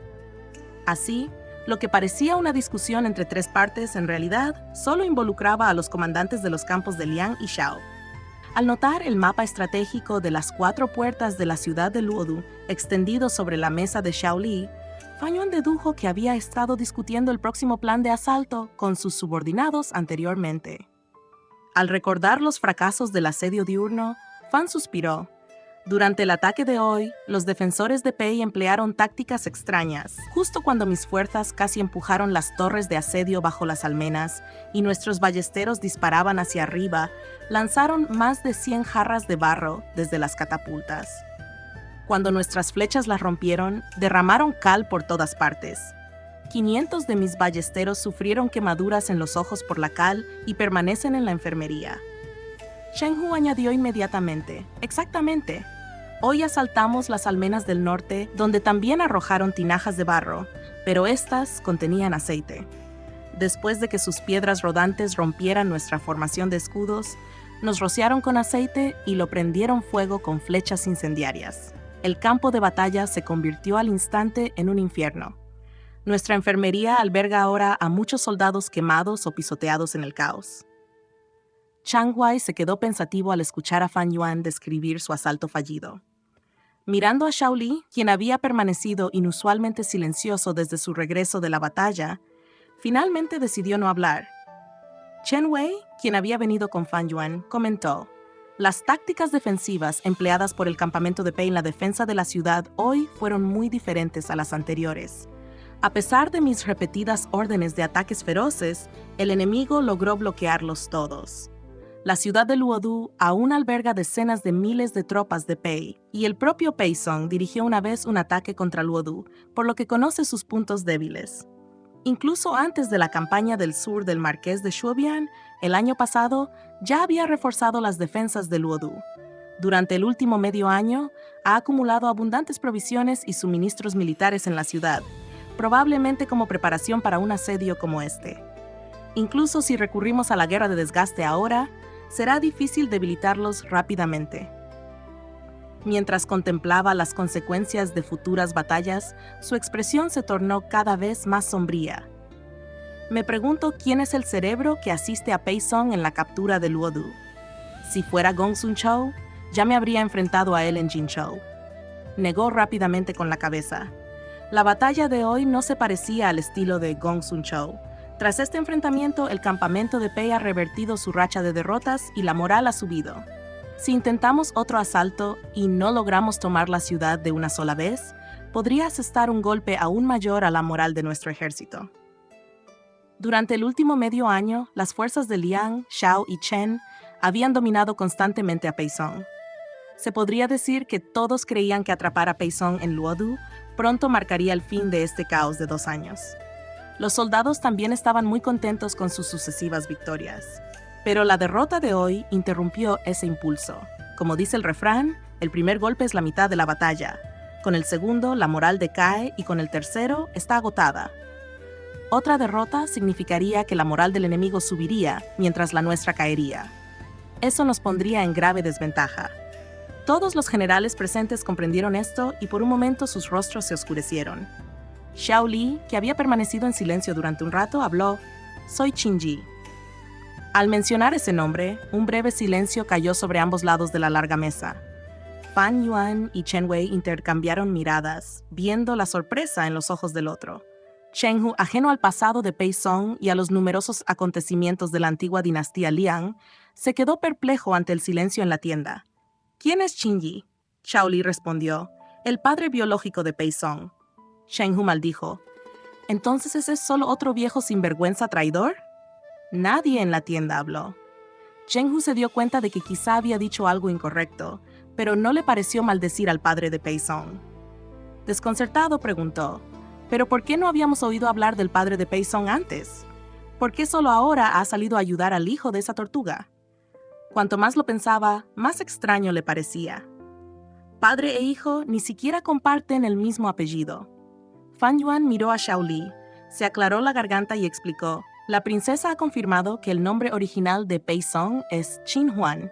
Así, lo que parecía una discusión entre 3 partes en realidad solo involucraba a los comandantes de los campos de Liang y Xiao. Al notar el mapa estratégico de las 4 puertas de la ciudad de Luodu extendido sobre la mesa de Xiao Li, Fan Yuan dedujo que había estado discutiendo el próximo plan de asalto con sus subordinados anteriormente. Al recordar los fracasos del asedio diurno, Fan suspiró. Durante el ataque de hoy, los defensores de Pei emplearon tácticas extrañas, justo cuando mis fuerzas casi empujaron las torres de asedio bajo las almenas y nuestros ballesteros disparaban hacia arriba, lanzaron más de 100 jarras de barro desde las catapultas. Cuando nuestras flechas las rompieron, derramaron cal por todas partes. 500 de mis ballesteros sufrieron quemaduras en los ojos por la cal y permanecen en la enfermería. Shen Hu añadió inmediatamente, exactamente. Hoy asaltamos las almenas del norte, donde también arrojaron tinajas de barro, pero estas contenían aceite. Después de que sus piedras rodantes rompieran nuestra formación de escudos, nos rociaron con aceite y lo prendieron fuego con flechas incendiarias. El campo de batalla se convirtió al instante en un infierno. Nuestra enfermería alberga ahora a muchos soldados quemados o pisoteados en el caos. Chang Wai se quedó pensativo al escuchar a Fan Yuan describir su asalto fallido. Mirando a Xiao Li, quien había permanecido inusualmente silencioso desde su regreso de la batalla, finalmente decidió no hablar. Chen Wei, quien había venido con Fan Yuan, comentó: las tácticas defensivas empleadas por el campamento de Pei en la defensa de la ciudad hoy fueron muy diferentes a las anteriores. A pesar de mis repetidas órdenes de ataques feroces, el enemigo logró bloquearlos todos. La ciudad de Luodu aún alberga decenas de miles de tropas de Pei, y el propio Pei Song dirigió una vez un ataque contra Luodu, por lo que conoce sus puntos débiles. Incluso antes de la campaña del sur del Marqués de Shuobian, el año pasado, ya había reforzado las defensas de Luodu. Durante el último medio año, ha acumulado abundantes provisiones y suministros militares en la ciudad, probablemente como preparación para un asedio como este. Incluso si recurrimos a la guerra de desgaste ahora, será difícil debilitarlos rápidamente. Mientras contemplaba las consecuencias de futuras batallas, su expresión se tornó cada vez más sombría. Me pregunto quién es el cerebro que asiste a Pei Song en la captura de Luodu. Si fuera Gong Sun Chou, ya me habría enfrentado a él en Jinzhou. Negó rápidamente con la cabeza. La batalla de hoy no se parecía al estilo de Gong Sun Chou. Tras este enfrentamiento, el campamento de Pei ha revertido su racha de derrotas y la moral ha subido. Si intentamos otro asalto y no logramos tomar la ciudad de una sola vez, podría asestar un golpe aún mayor a la moral de nuestro ejército. Durante el último medio año, las fuerzas de Liang, Xiao y Chen habían dominado constantemente a Pei Song. Se podría decir que todos creían que atrapar a Pei Song en Luodu pronto marcaría el fin de este caos de 2 años. Los soldados también estaban muy contentos con sus sucesivas victorias. Pero la derrota de hoy interrumpió ese impulso. Como dice el refrán, el primer golpe es la mitad de la batalla. Con el segundo, la moral decae y con el tercero, está agotada. Otra derrota significaría que la moral del enemigo subiría mientras la nuestra caería. Eso nos pondría en grave desventaja. Todos los generales presentes comprendieron esto y por un momento sus rostros se oscurecieron. Xiao Li, que había permanecido en silencio durante un rato, habló: «Soy Qin Ji». Al mencionar ese nombre, un breve silencio cayó sobre ambos lados de la larga mesa. Fan Yuan y Chen Wei intercambiaron miradas, viendo la sorpresa en los ojos del otro. Chen Hu, ajeno al pasado de Pei Song y a los numerosos acontecimientos de la antigua dinastía Liang, se quedó perplejo ante el silencio en la tienda. «¿Quién es Qin Ji?», Xiao Li respondió: «El padre biológico de Pei Song». Chen Hu maldijo: «¿Entonces ese es solo otro viejo sinvergüenza traidor?». Nadie en la tienda habló. Chen Hu se dio cuenta de que quizá había dicho algo incorrecto, pero no le pareció maldecir al padre de Pei Song. Desconcertado preguntó: «¿Pero por qué no habíamos oído hablar del padre de Pei Song antes? ¿Por qué solo ahora ha salido a ayudar al hijo de esa tortuga?». Cuanto más lo pensaba, más extraño le parecía. Padre e hijo ni siquiera comparten el mismo apellido. Fan Yuan miró a Xiao Li, se aclaró la garganta y explicó: «La princesa ha confirmado que el nombre original de Pei Song es Qin Huan,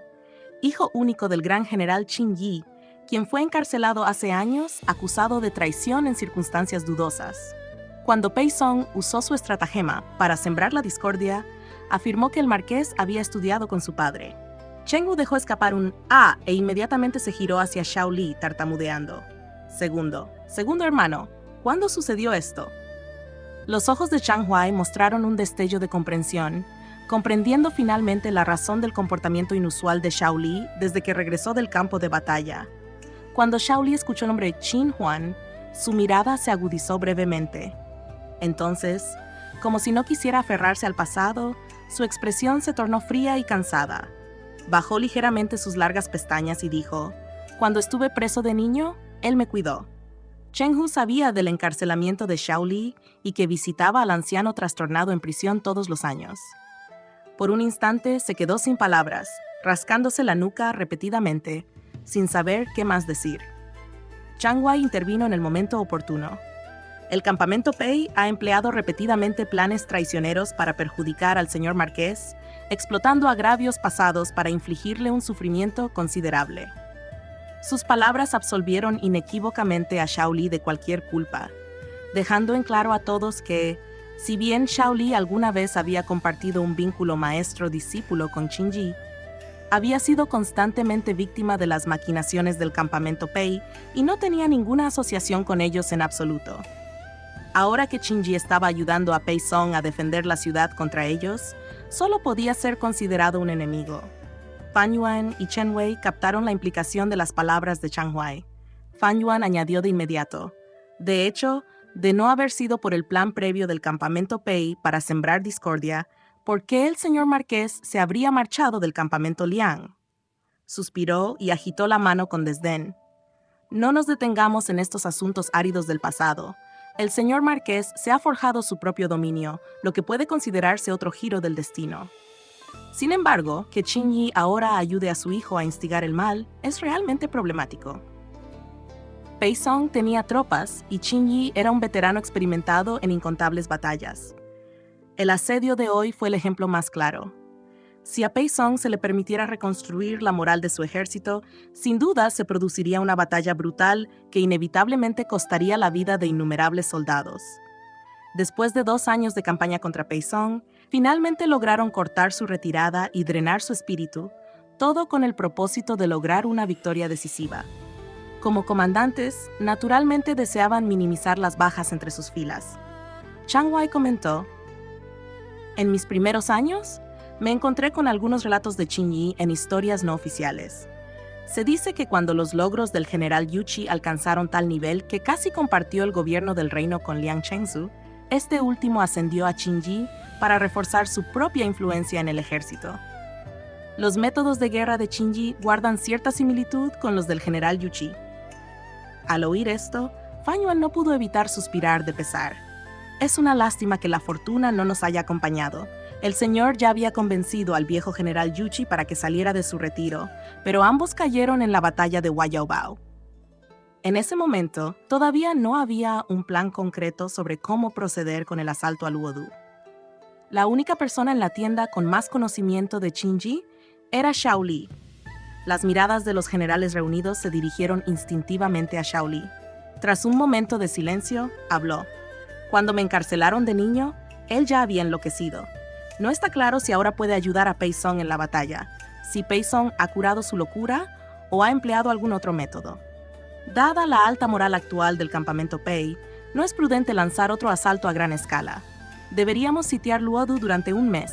hijo único del gran general Qin Yi, quien fue encarcelado hace años acusado de traición en circunstancias dudosas. Cuando Pei Song usó su estratagema para sembrar la discordia, afirmó que el marqués había estudiado con su padre». Chen Wu dejó escapar un «ah» e inmediatamente se giró hacia Xiao Li tartamudeando. Segundo hermano, ¿cuándo sucedió esto?». Los ojos de Chang Huai mostraron un destello de comprensión, comprendiendo finalmente la razón del comportamiento inusual de Xiao Li desde que regresó del campo de batalla. Cuando Xiao Li escuchó el nombre Qin Huan, su mirada se agudizó brevemente. Entonces, como si no quisiera aferrarse al pasado, su expresión se tornó fría y cansada. Bajó ligeramente sus largas pestañas y dijo: «Cuando estuve preso de niño, él me cuidó». Chen Hu sabía del encarcelamiento de Xiao Li y que visitaba al anciano trastornado en prisión todos los años. Por un instante se quedó sin palabras, rascándose la nuca repetidamente, sin saber qué más decir. Chang Wai intervino en el momento oportuno. «El campamento Pei ha empleado repetidamente planes traicioneros para perjudicar al señor marqués, explotando agravios pasados para infligirle un sufrimiento considerable». Sus palabras absolvieron inequívocamente a Xiao Li de cualquier culpa, dejando en claro a todos que, si bien Xiao Li alguna vez había compartido un vínculo maestro-discípulo con Qin Ji, había sido constantemente víctima de las maquinaciones del campamento Pei y no tenía ninguna asociación con ellos en absoluto. Ahora que Qin Ji estaba ayudando a Pei Song a defender la ciudad contra ellos, solo podía ser considerado un enemigo. Fan Yuan y Chen Wei captaron la implicación de las palabras de Chang Huai. Fan Yuan añadió de inmediato: «De hecho, de no haber sido por el plan previo del campamento Pei para sembrar discordia, ¿por qué el señor marqués se habría marchado del campamento Liang?». Suspiró y agitó la mano con desdén. «No nos detengamos en estos asuntos áridos del pasado. El señor marqués se ha forjado su propio dominio, lo que puede considerarse otro giro del destino. Sin embargo, que Qin Yi ahora ayude a su hijo a instigar el mal es realmente problemático». Pei Song tenía tropas y Qin Yi era un veterano experimentado en incontables batallas. El asedio de hoy fue el ejemplo más claro. Si a Pei Song se le permitiera reconstruir la moral de su ejército, sin duda se produciría una batalla brutal que inevitablemente costaría la vida de innumerables soldados. Después de 2 años de campaña contra Pei Song, finalmente lograron cortar su retirada y drenar su espíritu, todo con el propósito de lograr una victoria decisiva. Como comandantes, naturalmente deseaban minimizar las bajas entre sus filas. Chang Wai comentó: «En mis primeros años, me encontré con algunos relatos de Qin Yi en historias no oficiales. Se dice que cuando los logros del general Yu Qi alcanzaron tal nivel que casi compartió el gobierno del reino con Liang Chengzu, este último ascendió a Qin Ji para reforzar su propia influencia en el ejército. Los métodos de guerra de Qin Ji guardan cierta similitud con los del general Yu Qi». Al oír esto, Fan Yuan no pudo evitar suspirar de pesar. «Es una lástima que la fortuna no nos haya acompañado, El señor ya había convencido al viejo general Yuchi para que saliera de su retiro, pero ambos cayeron en la batalla de Guayaobao. En ese momento, todavía no había un plan concreto sobre cómo proceder con el asalto a Luodu. La única persona en la tienda con más conocimiento de Qingji era Xiao Li. Las miradas de los generales reunidos se dirigieron instintivamente a Xiao Li. Tras un momento de silencio, habló. Cuando me encarcelaron de niño, él ya había enloquecido. No está claro si ahora puede ayudar a Pei Song en la batalla, si Pei Song ha curado su locura o ha empleado algún otro método. Dada la alta moral actual del campamento Pei, no es prudente lanzar otro asalto a gran escala. Deberíamos sitiar Luodu durante un mes,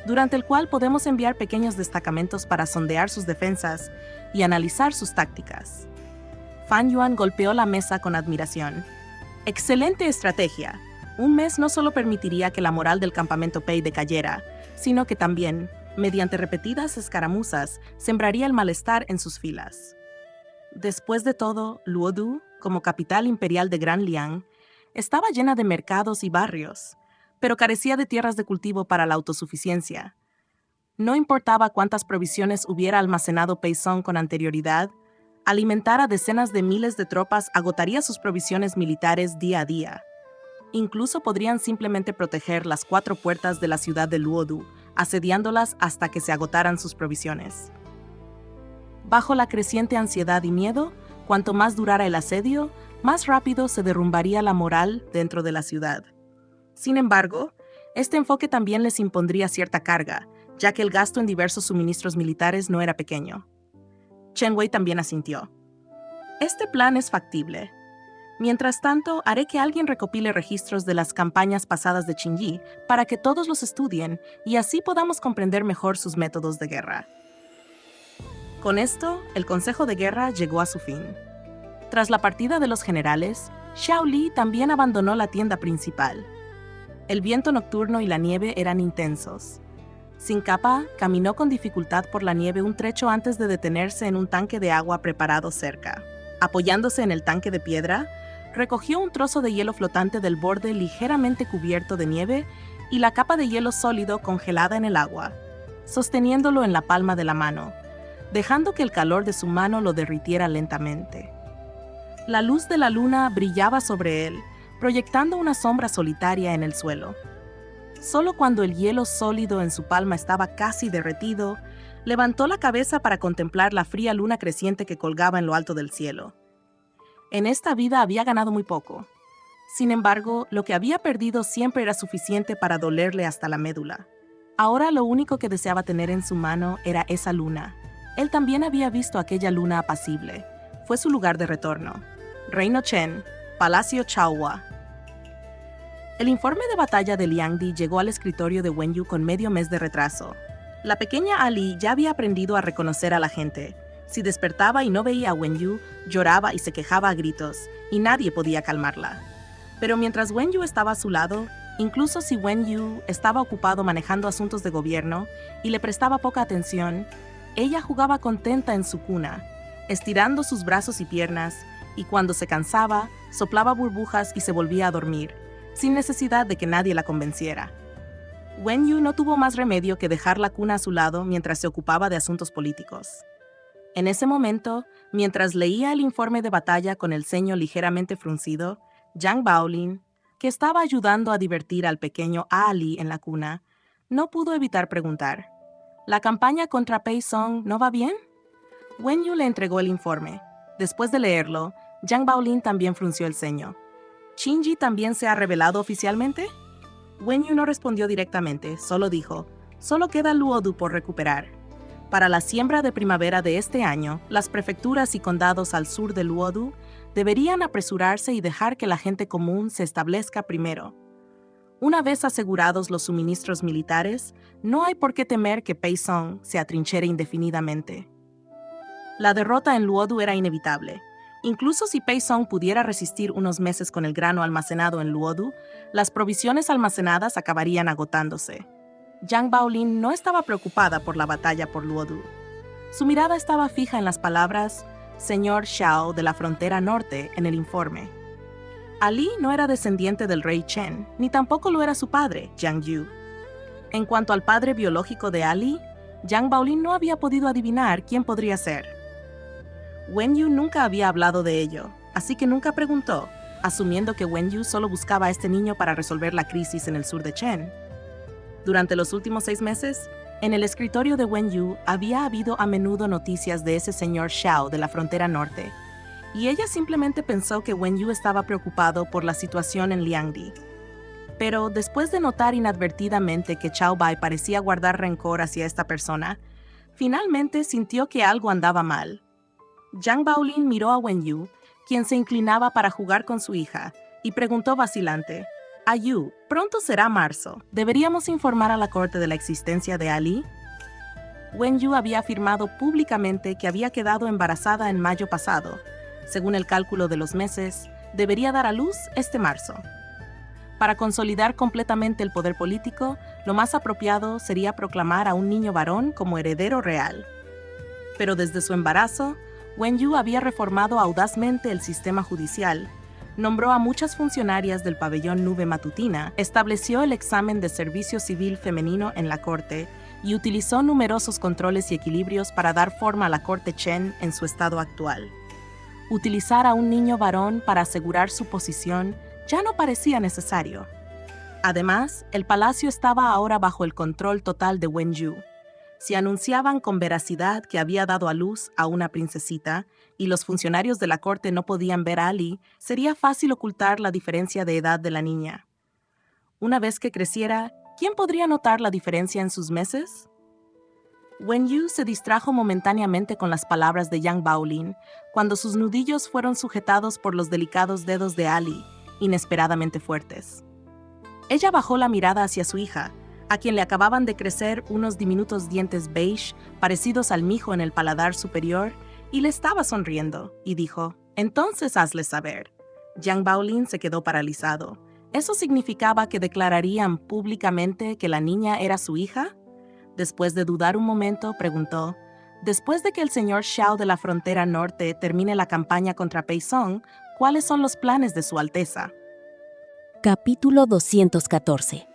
durante el cual podemos enviar pequeños destacamentos para sondear sus defensas y analizar sus tácticas. Fan Yuan golpeó la mesa con admiración. ¡Excelente estrategia! Un mes no solo permitiría que la moral del campamento Pei decayera, sino que también, mediante repetidas escaramuzas, sembraría el malestar en sus filas. Después de todo, Luodu, como capital imperial de Gran Liang, estaba llena de mercados y barrios, pero carecía de tierras de cultivo para la autosuficiencia. No importaba cuántas provisiones hubiera almacenado Pei Song con anterioridad, alimentar a decenas de miles de tropas agotaría sus provisiones militares día a día. Incluso podrían simplemente proteger las 4 puertas de la ciudad de Luodu, asediándolas hasta que se agotaran sus provisiones. Bajo la creciente ansiedad y miedo, cuanto más durara el asedio, más rápido se derrumbaría la moral dentro de la ciudad. Sin embargo, este enfoque también les impondría cierta carga, ya que el gasto en diversos suministros militares no era pequeño. Chen Wei también asintió. Este plan es factible. Mientras tanto, haré que alguien recopile registros de las campañas pasadas de Qingji para que todos los estudien y así podamos comprender mejor sus métodos de guerra. Con esto, el Consejo de Guerra llegó a su fin. Tras la partida de los generales, Xiao Li también abandonó la tienda principal. El viento nocturno y la nieve eran intensos. Sin capa, caminó con dificultad por la nieve un trecho antes de detenerse en un tanque de agua preparado cerca. Apoyándose en el tanque de piedra, recogió un trozo de hielo flotante del borde ligeramente cubierto de nieve y la capa de hielo sólido congelada en el agua, sosteniéndolo en la palma de la mano, dejando que el calor de su mano lo derritiera lentamente. La luz de la luna brillaba sobre él, proyectando una sombra solitaria en el suelo. Solo cuando el hielo sólido en su palma estaba casi derretido, levantó la cabeza para contemplar la fría luna creciente que colgaba en lo alto del cielo. En esta vida había ganado muy poco. Sin embargo, lo que había perdido siempre era suficiente para dolerle hasta la médula. Ahora lo único que deseaba tener en su mano era esa luna. Él también había visto aquella luna apacible. Fue su lugar de retorno. Reino Chen, Palacio Chaohua. El informe de batalla de Liang Di llegó al escritorio de Wen Yu con medio mes de retraso. La pequeña Ali ya había aprendido a reconocer a la gente. Si despertaba y no veía a Wen Yu, lloraba y se quejaba a gritos, y nadie podía calmarla. Pero mientras Wen Yu estaba a su lado, incluso si Wen Yu estaba ocupado manejando asuntos de gobierno y le prestaba poca atención, ella jugaba contenta en su cuna, estirando sus brazos y piernas, y cuando se cansaba, soplaba burbujas y se volvía a dormir, sin necesidad de que nadie la convenciera. Wen Yu no tuvo más remedio que dejar la cuna a su lado mientras se ocupaba de asuntos políticos. En ese momento, mientras leía el informe de batalla con el ceño ligeramente fruncido, Zhang Baolin, que estaba ayudando a divertir al pequeño Ali en la cuna, no pudo evitar preguntar: ¿La campaña contra Pei Song no va bien? Wen Yu le entregó el informe. Después de leerlo, Zhang Baolin también frunció el ceño. ¿Qingji también se ha revelado oficialmente? Wen Yu no respondió directamente, solo dijo: solo queda Luodu por recuperar. Para la siembra de primavera de este año, las prefecturas y condados al sur de Luodu deberían apresurarse y dejar que la gente común se establezca primero. Una vez asegurados los suministros militares, no hay por qué temer que Pei Song se atrinchere indefinidamente. La derrota en Luodu era inevitable. Incluso si Pei Song pudiera resistir unos meses con el grano almacenado en Luodu, las provisiones almacenadas acabarían agotándose. Zhang Baolin no estaba preocupada por la batalla por Luodu. Su mirada estaba fija en las palabras «Señor Xiao de la frontera norte» en el informe. Ali no era descendiente del rey Chen, ni tampoco lo era su padre, Jiang Yu. En cuanto al padre biológico de Ali, Yang Baolin no había podido adivinar quién podría ser. Wen Yu nunca había hablado de ello, así que nunca preguntó, asumiendo que Wen Yu solo buscaba a este niño para resolver la crisis en el sur de Chen. Durante los últimos 6 meses, en el escritorio de Wen Yu había habido a menudo noticias de ese señor Xiao de la frontera norte, y ella simplemente pensó que Wen Yu estaba preocupado por la situación en Liangdi. Pero después de notar inadvertidamente que Chao Bai parecía guardar rencor hacia esta persona, finalmente sintió que algo andaba mal. Yang Baolin miró a Wen Yu, quien se inclinaba para jugar con su hija, y preguntó vacilante, «Yu, pronto será marzo. ¿Deberíamos informar a la corte de la existencia de Ali?» Wen Yu había afirmado públicamente que había quedado embarazada en mayo pasado. Según el cálculo de los meses, debería dar a luz este marzo. Para consolidar completamente el poder político, lo más apropiado sería proclamar a un niño varón como heredero real. Pero desde su embarazo, Wen Yu había reformado audazmente el sistema judicial, nombró a muchas funcionarias del pabellón Nube Matutina, estableció el examen de servicio civil femenino en la corte y utilizó numerosos controles y equilibrios para dar forma a la corte Chen en su estado actual. Utilizar a un niño varón para asegurar su posición ya no parecía necesario. Además, el palacio estaba ahora bajo el control total de Wen Yu. Si anunciaban con veracidad que había dado a luz a una princesita y los funcionarios de la corte no podían ver a Ali, sería fácil ocultar la diferencia de edad de la niña. Una vez que creciera, ¿quién podría notar la diferencia en sus meses? Wen Yu se distrajo momentáneamente con las palabras de Yang Baolin cuando sus nudillos fueron sujetados por los delicados dedos de Ali, inesperadamente fuertes. Ella bajó la mirada hacia su hija, a quien le acababan de crecer unos diminutos dientes beige parecidos al mijo en el paladar superior, y le estaba sonriendo, y dijo, «Entonces hazle saber». Yang Baolin se quedó paralizado. ¿Eso significaba que declararían públicamente que la niña era su hija? Después de dudar un momento, preguntó, «Después de que el señor Xiao de la frontera norte termine la campaña contra Peizong, ¿cuáles son los planes de su Alteza?» Capítulo 214.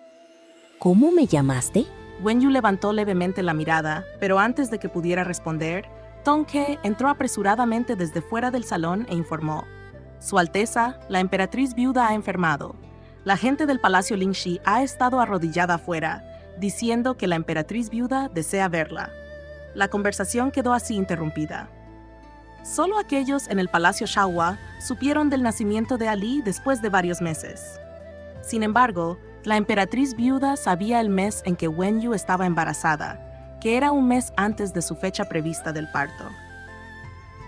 ¿Cómo me llamaste? Wen Yu levantó levemente la mirada, pero antes de que pudiera responder, Tong Ke entró apresuradamente desde fuera del salón e informó. Su Alteza, la emperatriz viuda, ha enfermado. La gente del Palacio Lingxi ha estado arrodillada afuera, diciendo que la emperatriz viuda desea verla. La conversación quedó así interrumpida. Solo aquellos en el Palacio Shaohua supieron del nacimiento de Ali después de varios meses. Sin embargo, la emperatriz viuda sabía el mes en que Wen Yu estaba embarazada, que era un mes antes de su fecha prevista del parto.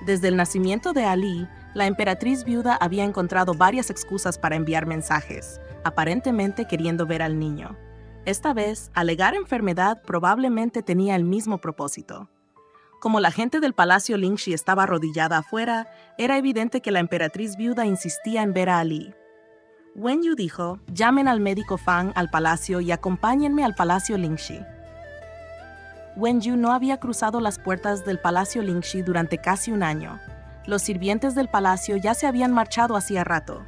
Desde el nacimiento de Ali, la emperatriz viuda había encontrado varias excusas para enviar mensajes, aparentemente queriendo ver al niño. Esta vez, alegar enfermedad probablemente tenía el mismo propósito. Como la gente del Palacio Lingxi estaba arrodillada afuera, era evidente que la emperatriz viuda insistía en ver a Ali. Wen Yu dijo, «Llamen al médico Fang al palacio y acompáñenme al Palacio Lingxi». Wen Yu no había cruzado las puertas del Palacio Lingxi durante casi un año. Los sirvientes del palacio ya se habían marchado hacía rato.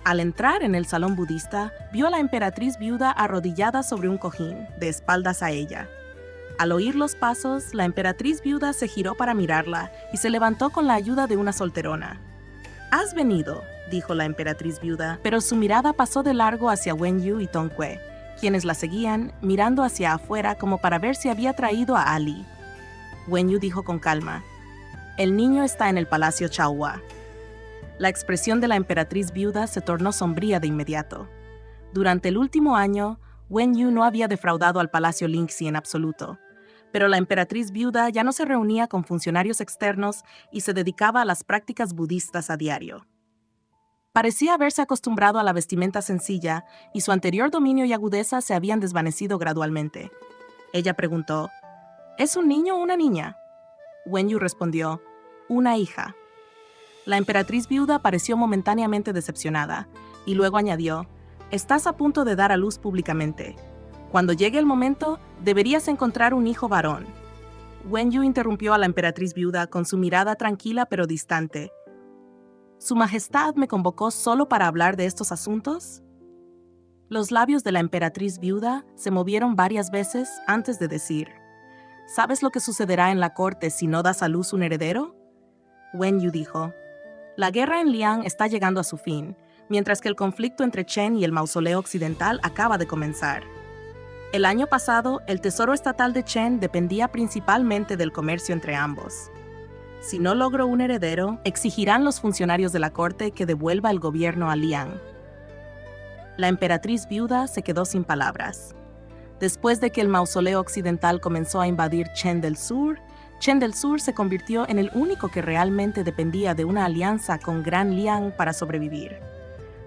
Al entrar en el salón budista, vio a la emperatriz viuda arrodillada sobre un cojín, de espaldas a ella. Al oír los pasos, la emperatriz viuda se giró para mirarla y se levantó con la ayuda de una solterona. «Has venido», dijo la emperatriz viuda, pero su mirada pasó de largo hacia Wen Yu y Tong Kue, quienes la seguían, mirando hacia afuera como para ver si había traído a Ali. Wen Yu dijo con calma, «El niño está en el Palacio Shaohua». La expresión de la emperatriz viuda se tornó sombría de inmediato. Durante el último año, Wen Yu no había defraudado al Palacio Lingxi en absoluto, pero la emperatriz viuda ya no se reunía con funcionarios externos y se dedicaba a las prácticas budistas a diario. Parecía haberse acostumbrado a la vestimenta sencilla y su anterior dominio y agudeza se habían desvanecido gradualmente. Ella preguntó, ¿es un niño o una niña? Wen Yu respondió, una hija. La emperatriz viuda pareció momentáneamente decepcionada y luego añadió, estás a punto de dar a luz públicamente. Cuando llegue el momento, deberías encontrar un hijo varón. Wen Yu interrumpió a la emperatriz viuda con su mirada tranquila pero distante. ¿Su Majestad me convocó solo para hablar de estos asuntos? Los labios de la emperatriz viuda se movieron varias veces antes de decir: ¿Sabes lo que sucederá en la corte si no das a luz un heredero? Wen Yu dijo: La guerra en Liang está llegando a su fin, mientras que el conflicto entre Chen y el mausoleo occidental acaba de comenzar. El año pasado, el tesoro estatal de Chen dependía principalmente del comercio entre ambos. Si no logro un heredero, exigirán los funcionarios de la corte que devuelva el gobierno a Liang. La emperatriz viuda se quedó sin palabras. Después de que el mausoleo occidental comenzó a invadir Chen del Sur se convirtió en el único que realmente dependía de una alianza con Gran Liang para sobrevivir.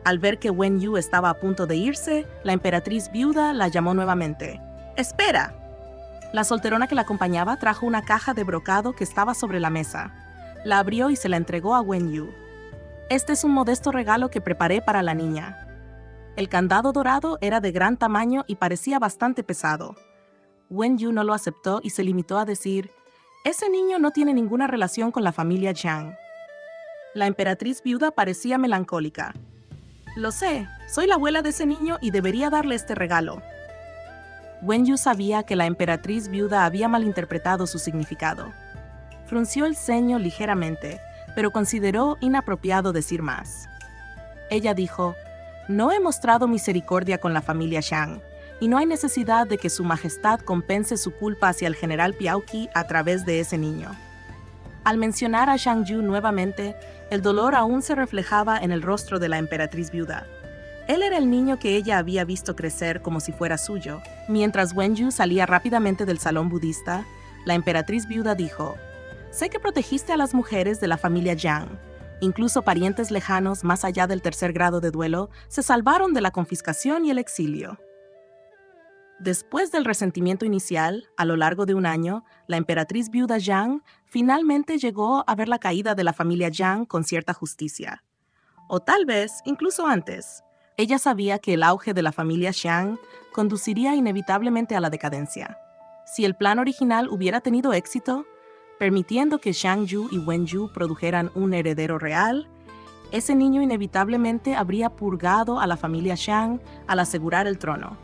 Al ver que Wen Yu estaba a punto de irse, la emperatriz viuda la llamó nuevamente. ¡Espera! La solterona que la acompañaba trajo una caja de brocado que estaba sobre la mesa. La abrió y se la entregó a Wen Yu. Este es un modesto regalo que preparé para la niña. El candado dorado era de gran tamaño y parecía bastante pesado. Wen Yu no lo aceptó y se limitó a decir: «Ese niño no tiene ninguna relación con la familia Jiang». La emperatriz viuda parecía melancólica. «Lo sé, soy la abuela de ese niño y debería darle este regalo». Wen Yu sabía que la emperatriz viuda había malinterpretado su significado. Frunció el ceño ligeramente, pero consideró inapropiado decir más. Ella dijo: «No he mostrado misericordia con la familia Shang, y no hay necesidad de que su majestad compense su culpa hacia el general Piaoqi a través de ese niño». Al mencionar a Shang Yu nuevamente, el dolor aún se reflejaba en el rostro de la emperatriz viuda. Él era el niño que ella había visto crecer como si fuera suyo. Mientras Wen Yu salía rápidamente del salón budista, la emperatriz viuda dijo: «Sé que protegiste a las mujeres de la familia Jiang. Incluso parientes lejanos más allá del tercer grado de duelo se salvaron de la confiscación y el exilio». Después del resentimiento inicial, a lo largo de un año, la emperatriz viuda Jiang finalmente llegó a ver la caída de la familia Jiang con cierta justicia. O tal vez, incluso antes. Ella sabía que el auge de la familia Xiang conduciría inevitablemente a la decadencia. Si el plan original hubiera tenido éxito, permitiendo que Shang Yu y Wen Yu produjeran un heredero real, ese niño inevitablemente habría purgado a la familia Xiang al asegurar el trono.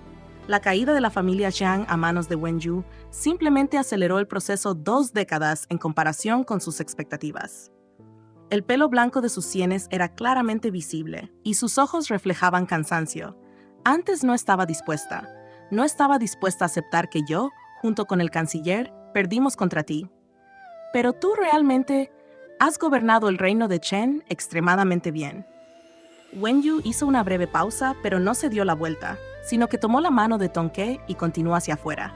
La caída de la familia Xiang a manos de Wen Yu simplemente aceleró el proceso 2 décadas en comparación con sus expectativas. El pelo blanco de sus sienes era claramente visible y sus ojos reflejaban cansancio. Antes no estaba dispuesta. No estaba dispuesta a aceptar que yo, junto con el canciller, perdimos contra ti. Pero tú realmente has gobernado el reino de Chen extremadamente bien. Wen Yu hizo una breve pausa, pero no se dio la vuelta, sino que tomó la mano de Tong Ke y continuó hacia afuera.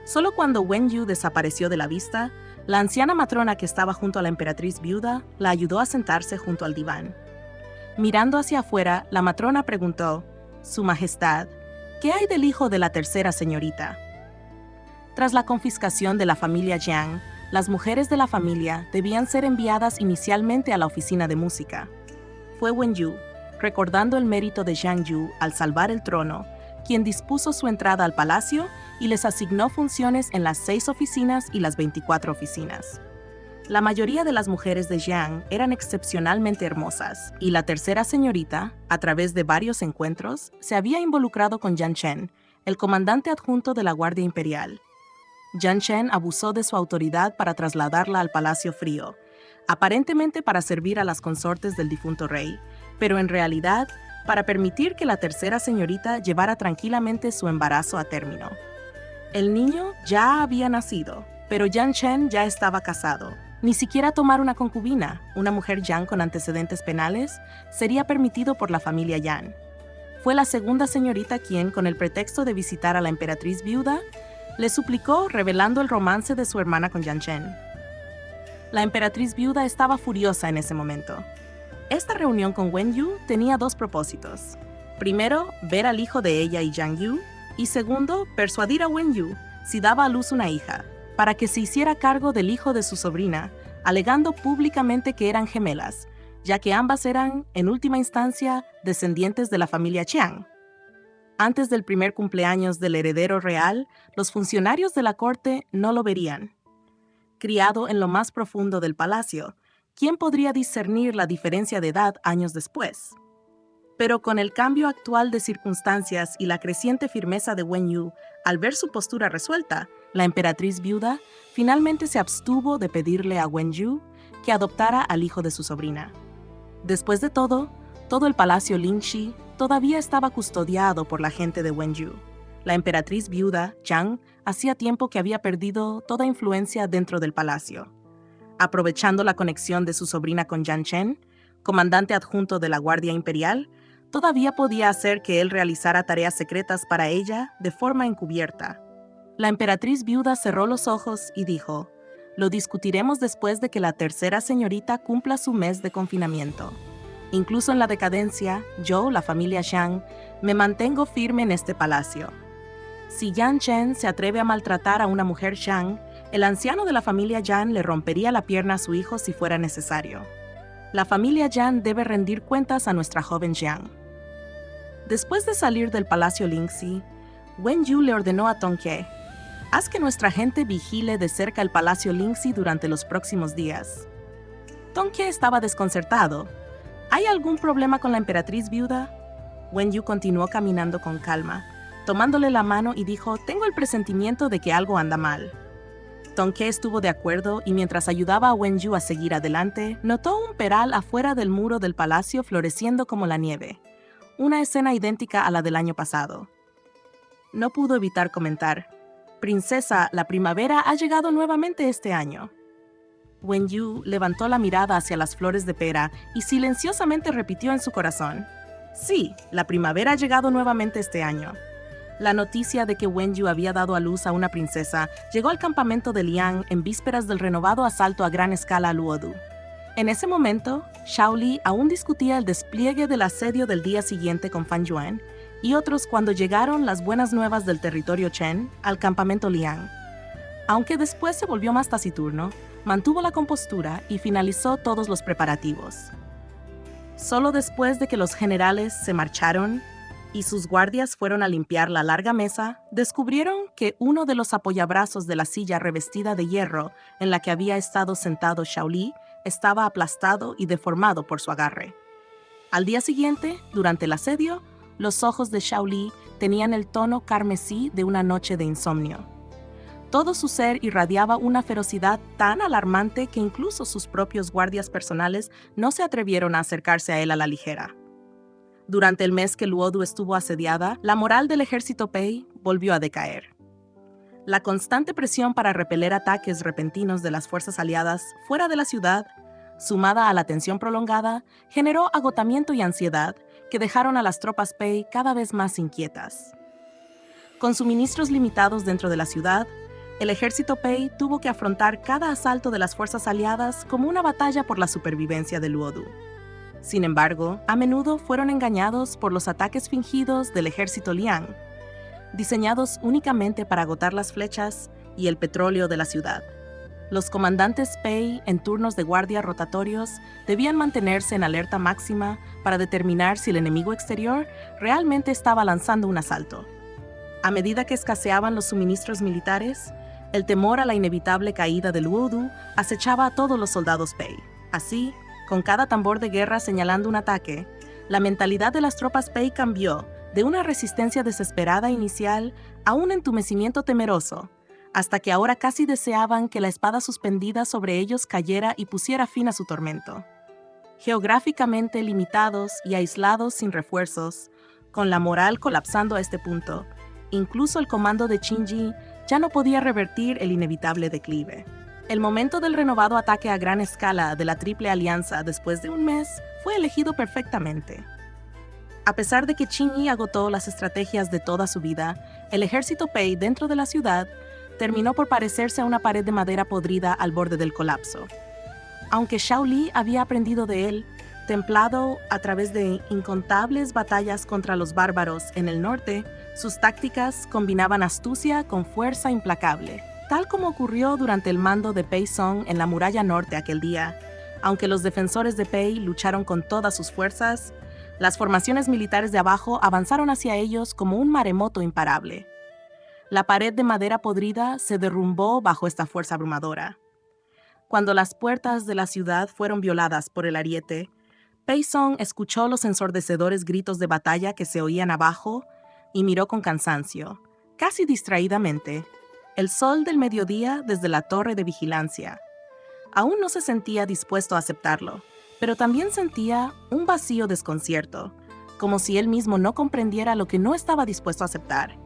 Solo cuando Wen Yu desapareció de la vista, la anciana matrona que estaba junto a la emperatriz viuda la ayudó a sentarse junto al diván. Mirando hacia afuera, la matrona preguntó: «Su Majestad, ¿qué hay del hijo de la tercera señorita?». Tras la confiscación de la familia Jiang, las mujeres de la familia debían ser enviadas inicialmente a la oficina de música. Fue Wen Yu, recordando el mérito de Shang Yu al salvar el trono, quien dispuso su entrada al palacio y les asignó funciones en las 6 oficinas y las 24 oficinas. La mayoría de las mujeres de Jiang eran excepcionalmente hermosas, y la tercera señorita, a través de varios encuentros, se había involucrado con Yan Chen, el comandante adjunto de la Guardia Imperial. Yan Chen abusó de su autoridad para trasladarla al Palacio Frío, aparentemente para servir a las consortes del difunto rey, pero en realidad para permitir que la tercera señorita llevara tranquilamente su embarazo a término. El niño ya había nacido, pero Yan Chen ya estaba casado. Ni siquiera tomar una concubina, una mujer Yang con antecedentes penales, sería permitido por la familia Yan. Fue la segunda señorita quien, con el pretexto de visitar a la emperatriz viuda, le suplicó revelando el romance de su hermana con Yan Chen. La emperatriz viuda estaba furiosa en ese momento. Esta reunión con Wen Yu tenía 2 propósitos. Primero, ver al hijo de ella y Yang Yu, y segundo, persuadir a Wen Yu, si daba a luz una hija, para que se hiciera cargo del hijo de su sobrina, alegando públicamente que eran gemelas, ya que ambas eran, en última instancia, descendientes de la familia Chiang. Antes del primer cumpleaños del heredero real, los funcionarios de la corte no lo verían. Criado en lo más profundo del palacio, ¿quién podría discernir la diferencia de edad años después? Pero con el cambio actual de circunstancias y la creciente firmeza de Wen Yu, al ver su postura resuelta, la emperatriz viuda finalmente se abstuvo de pedirle a Wen Yu que adoptara al hijo de su sobrina. Después de todo el palacio Lingxi todavía estaba custodiado por la gente de Wen Yu. La emperatriz viuda, Zhang, hacía tiempo que había perdido toda influencia dentro del palacio. Aprovechando la conexión de su sobrina con Yan Chen, comandante adjunto de la Guardia Imperial, todavía podía hacer que él realizara tareas secretas para ella de forma encubierta. La emperatriz viuda cerró los ojos y dijo: «Lo discutiremos después de que la tercera señorita cumpla su mes de confinamiento. Incluso en la decadencia, yo, la familia Shang, me mantengo firme en este palacio. Si Yan Chen se atreve a maltratar a una mujer Shang, el anciano de la familia Yan le rompería la pierna a su hijo si fuera necesario. La familia Yan debe rendir cuentas a nuestra joven Jiang». Después de salir del palacio Lingxi, Wen Yu le ordenó a Tong Ke: «Haz que nuestra gente vigile de cerca el palacio Lingxi durante los próximos días». Tong Ke estaba desconcertado. ¿Hay algún problema con la emperatriz viuda? Wen Yu continuó caminando con calma, tomándole la mano y dijo: «Tengo el presentimiento de que algo anda mal». Tong Ke estuvo de acuerdo y mientras ayudaba a Wen Yu a seguir adelante, notó un peral afuera del muro del palacio floreciendo como la nieve, una escena idéntica a la del año pasado. No pudo evitar comentar: «Princesa, la primavera ha llegado nuevamente este año». Wen Yu levantó la mirada hacia las flores de pera y silenciosamente repitió en su corazón: «Sí, la primavera ha llegado nuevamente este año». La noticia de que Wen Yu había dado a luz a una princesa llegó al campamento de Liang en vísperas del renovado asalto a gran escala a Luodu. En ese momento, Shao Li aún discutía el despliegue del asedio del día siguiente con Fan Yuan y otros cuando llegaron las buenas nuevas del territorio Chen al campamento Liang. Aunque después se volvió más taciturno, mantuvo la compostura y finalizó todos los preparativos. Solo después de que los generales se marcharon y sus guardias fueron a limpiar la larga mesa, descubrieron que uno de los apoyabrazos de la silla revestida de hierro en la que había estado sentado Shao Li estaba aplastado y deformado por su agarre. Al día siguiente, durante el asedio, los ojos de Shao Li tenían el tono carmesí de una noche de insomnio. Todo su ser irradiaba una ferocidad tan alarmante que incluso sus propios guardias personales no se atrevieron a acercarse a él a la ligera. Durante el mes que Luodu estuvo asediada, la moral del ejército Pei volvió a decaer. La constante presión para repeler ataques repentinos de las fuerzas aliadas fuera de la ciudad, sumada a la tensión prolongada, generó agotamiento y ansiedad que dejaron a las tropas Pei cada vez más inquietas. Con suministros limitados dentro de la ciudad, el ejército Pei tuvo que afrontar cada asalto de las fuerzas aliadas como una batalla por la supervivencia de Luodu. Sin embargo, a menudo fueron engañados por los ataques fingidos del ejército Liang, diseñados únicamente para agotar las flechas y el petróleo de la ciudad. Los comandantes Pei, en turnos de guardia rotatorios, debían mantenerse en alerta máxima para determinar si el enemigo exterior realmente estaba lanzando un asalto. A medida que escaseaban los suministros militares, el temor a la inevitable caída de Luodu acechaba a todos los soldados Pei. Así, con cada tambor de guerra señalando un ataque, la mentalidad de las tropas Pei cambió de una resistencia desesperada inicial a un entumecimiento temeroso, hasta que ahora casi deseaban que la espada suspendida sobre ellos cayera y pusiera fin a su tormento. Geográficamente limitados y aislados sin refuerzos, con la moral colapsando a este punto, incluso el comando de Qin Ji ya no podía revertir el inevitable declive. El momento del renovado ataque a gran escala de la Triple Alianza después de un mes fue elegido perfectamente. A pesar de que Qin Yi agotó las estrategias de toda su vida, el ejército Pei dentro de la ciudad terminó por parecerse a una pared de madera podrida al borde del colapso. Aunque Shao Li había aprendido de él, templado a través de incontables batallas contra los bárbaros en el norte, sus tácticas combinaban astucia con fuerza implacable. Tal como ocurrió durante el mando de Pei Song en la muralla norte aquel día, aunque los defensores de Pei lucharon con todas sus fuerzas, las formaciones militares de abajo avanzaron hacia ellos como un maremoto imparable. La pared de madera podrida se derrumbó bajo esta fuerza abrumadora. Cuando las puertas de la ciudad fueron violadas por el ariete, Pei Song escuchó los ensordecedores gritos de batalla que se oían abajo y miró con cansancio, casi distraídamente, el sol del mediodía desde la torre de vigilancia. Aún no se sentía dispuesto a aceptarlo, pero también sentía un vacío desconcierto, como si él mismo no comprendiera lo que no estaba dispuesto a aceptar.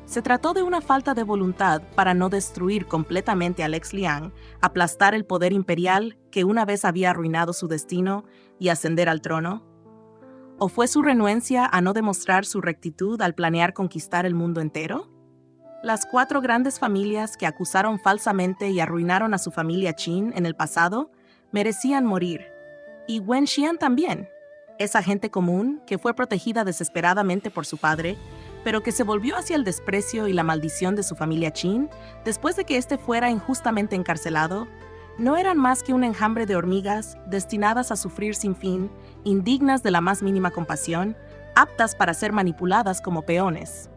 Se trató de una falta de voluntad para no destruir completamente a Lex Liang, aplastar el poder imperial que una vez había arruinado su destino y ascender al trono. ¿O fue su renuencia a no demostrar su rectitud al planear conquistar el mundo entero? Las 4 grandes familias que acusaron falsamente y arruinaron a su familia Qin en el pasado merecían morir. Y Wen Xian también. Esa gente común que fue protegida desesperadamente por su padre, pero que se volvió hacia el desprecio y la maldición de su familia Qin después de que éste fuera injustamente encarcelado, no eran más que un enjambre de hormigas destinadas a sufrir sin fin, indignas de la más mínima compasión, aptas para ser manipuladas como peones.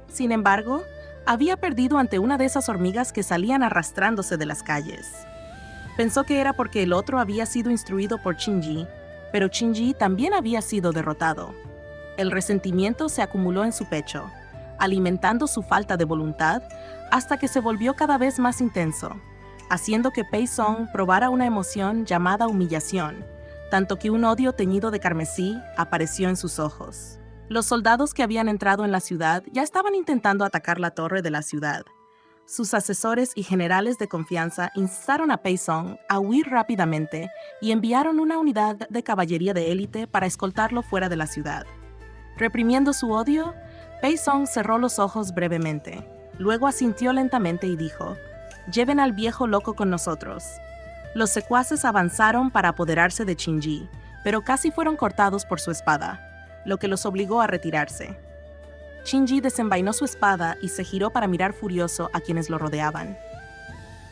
Sin embargo, había perdido ante una de esas hormigas que salían arrastrándose de las calles. Pensó que era porque el otro había sido instruido por Qin Ji, pero Qin Ji también había sido derrotado. El resentimiento se acumuló en su pecho, alimentando su falta de voluntad hasta que se volvió cada vez más intenso, haciendo que Pei Song probara una emoción llamada humillación, tanto que un odio teñido de carmesí apareció en sus ojos. Los soldados que habían entrado en la ciudad ya estaban intentando atacar la torre de la ciudad. Sus asesores y generales de confianza instaron a Pei Song a huir rápidamente y enviaron una unidad de caballería de élite para escoltarlo fuera de la ciudad. Reprimiendo su odio, Pei Song cerró los ojos brevemente. Luego asintió lentamente y dijo: «Lleven al viejo loco con nosotros». Los secuaces avanzaron para apoderarse de Qin Ji, pero casi fueron cortados por su espada, lo que los obligó a retirarse. Qin Ji desenvainó su espada y se giró para mirar furioso a quienes lo rodeaban.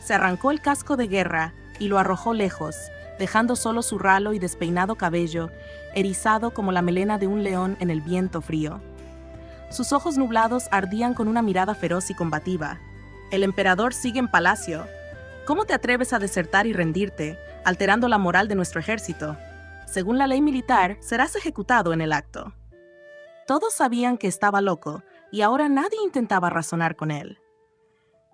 Se arrancó el casco de guerra y lo arrojó lejos, dejando solo su ralo y despeinado cabello, erizado como la melena de un león en el viento frío. Sus ojos nublados ardían con una mirada feroz y combativa. «El emperador sigue en palacio. ¿Cómo te atreves a desertar y rendirte, alterando la moral de nuestro ejército? Según la ley militar, serás ejecutado en el acto». Todos sabían que estaba loco, y ahora nadie intentaba razonar con él.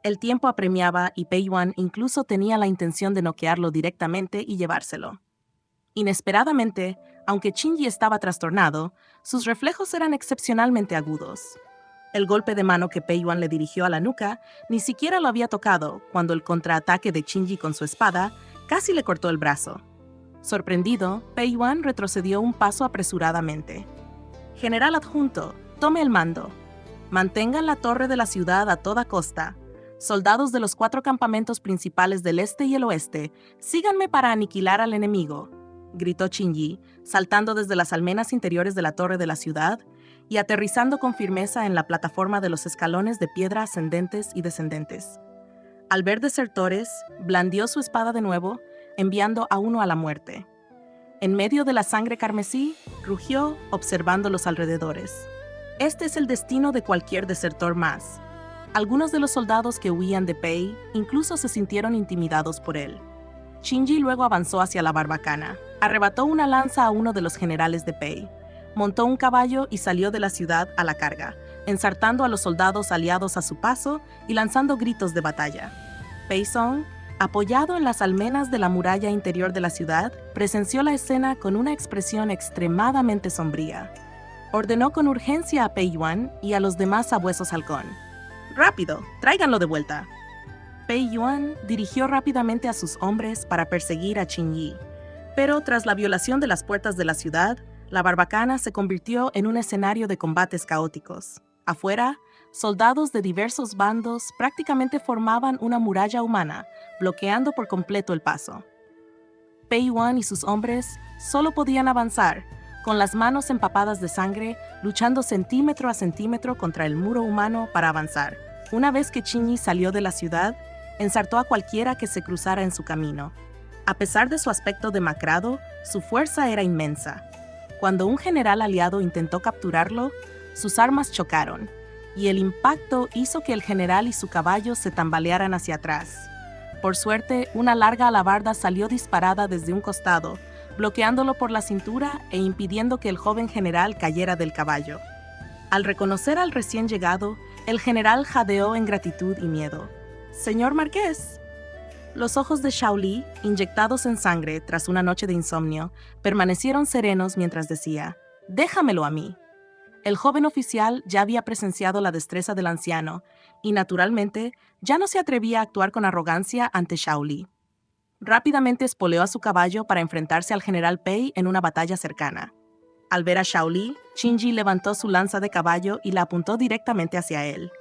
El tiempo apremiaba y Pei Yuan incluso tenía la intención de noquearlo directamente y llevárselo. Inesperadamente, aunque Qin Ji estaba trastornado, sus reflejos eran excepcionalmente agudos. El golpe de mano que Pei Yuan le dirigió a la nuca ni siquiera lo había tocado cuando el contraataque de Qin Ji con su espada casi le cortó el brazo. Sorprendido, Pei Yuan retrocedió un paso apresuradamente. «General adjunto, tome el mando. Mantengan la torre de la ciudad a toda costa. Soldados de los 4 campamentos principales del este y el oeste, síganme para aniquilar al enemigo», gritó Qin Ji, saltando desde las almenas interiores de la torre de la ciudad y aterrizando con firmeza en la plataforma de los escalones de piedra ascendentes y descendentes. Al ver desertores, blandió su espada de nuevo, enviando a uno a la muerte. En medio de la sangre carmesí, rugió, observando los alrededores. Este es el destino de cualquier desertor más. Algunos de los soldados que huían de Pei incluso se sintieron intimidados por él. Qin Ji luego avanzó hacia la barbacana, arrebató una lanza a uno de los generales de Pei, montó un caballo y salió de la ciudad a la carga, ensartando a los soldados aliados a su paso y lanzando gritos de batalla. Pei Song, apoyado en las almenas de la muralla interior de la ciudad, presenció la escena con una expresión extremadamente sombría. Ordenó con urgencia a Pei Yuan y a los demás sabuesos halcón: «¡Rápido! ¡Tráiganlo de vuelta!». Pei Yuan dirigió rápidamente a sus hombres para perseguir a Qin Ji, pero tras la violación de las puertas de la ciudad, la barbacana se convirtió en un escenario de combates caóticos. Afuera, soldados de diversos bandos prácticamente formaban una muralla humana, bloqueando por completo el paso. Pei Yuan y sus hombres solo podían avanzar, con las manos empapadas de sangre, luchando centímetro a centímetro contra el muro humano para avanzar. Una vez que Qin Ji salió de la ciudad, ensartó a cualquiera que se cruzara en su camino. A pesar de su aspecto demacrado, su fuerza era inmensa. Cuando un general aliado intentó capturarlo, sus armas chocaron, y el impacto hizo que el general y su caballo se tambalearan hacia atrás. Por suerte, una larga alabarda salió disparada desde un costado, bloqueándolo por la cintura e impidiendo que el joven general cayera del caballo. Al reconocer al recién llegado, el general jadeó en gratitud y miedo. «Señor Marqués». Los ojos de Xiao Li, inyectados en sangre tras una noche de insomnio, permanecieron serenos mientras decía: «Déjamelo a mí». El joven oficial ya había presenciado la destreza del anciano y, naturalmente, ya no se atrevía a actuar con arrogancia ante Xiao Li. Rápidamente espoleó a su caballo para enfrentarse al general Pei en una batalla cercana. Al ver a Xiao Li, Qin Ji levantó su lanza de caballo y la apuntó directamente hacia él.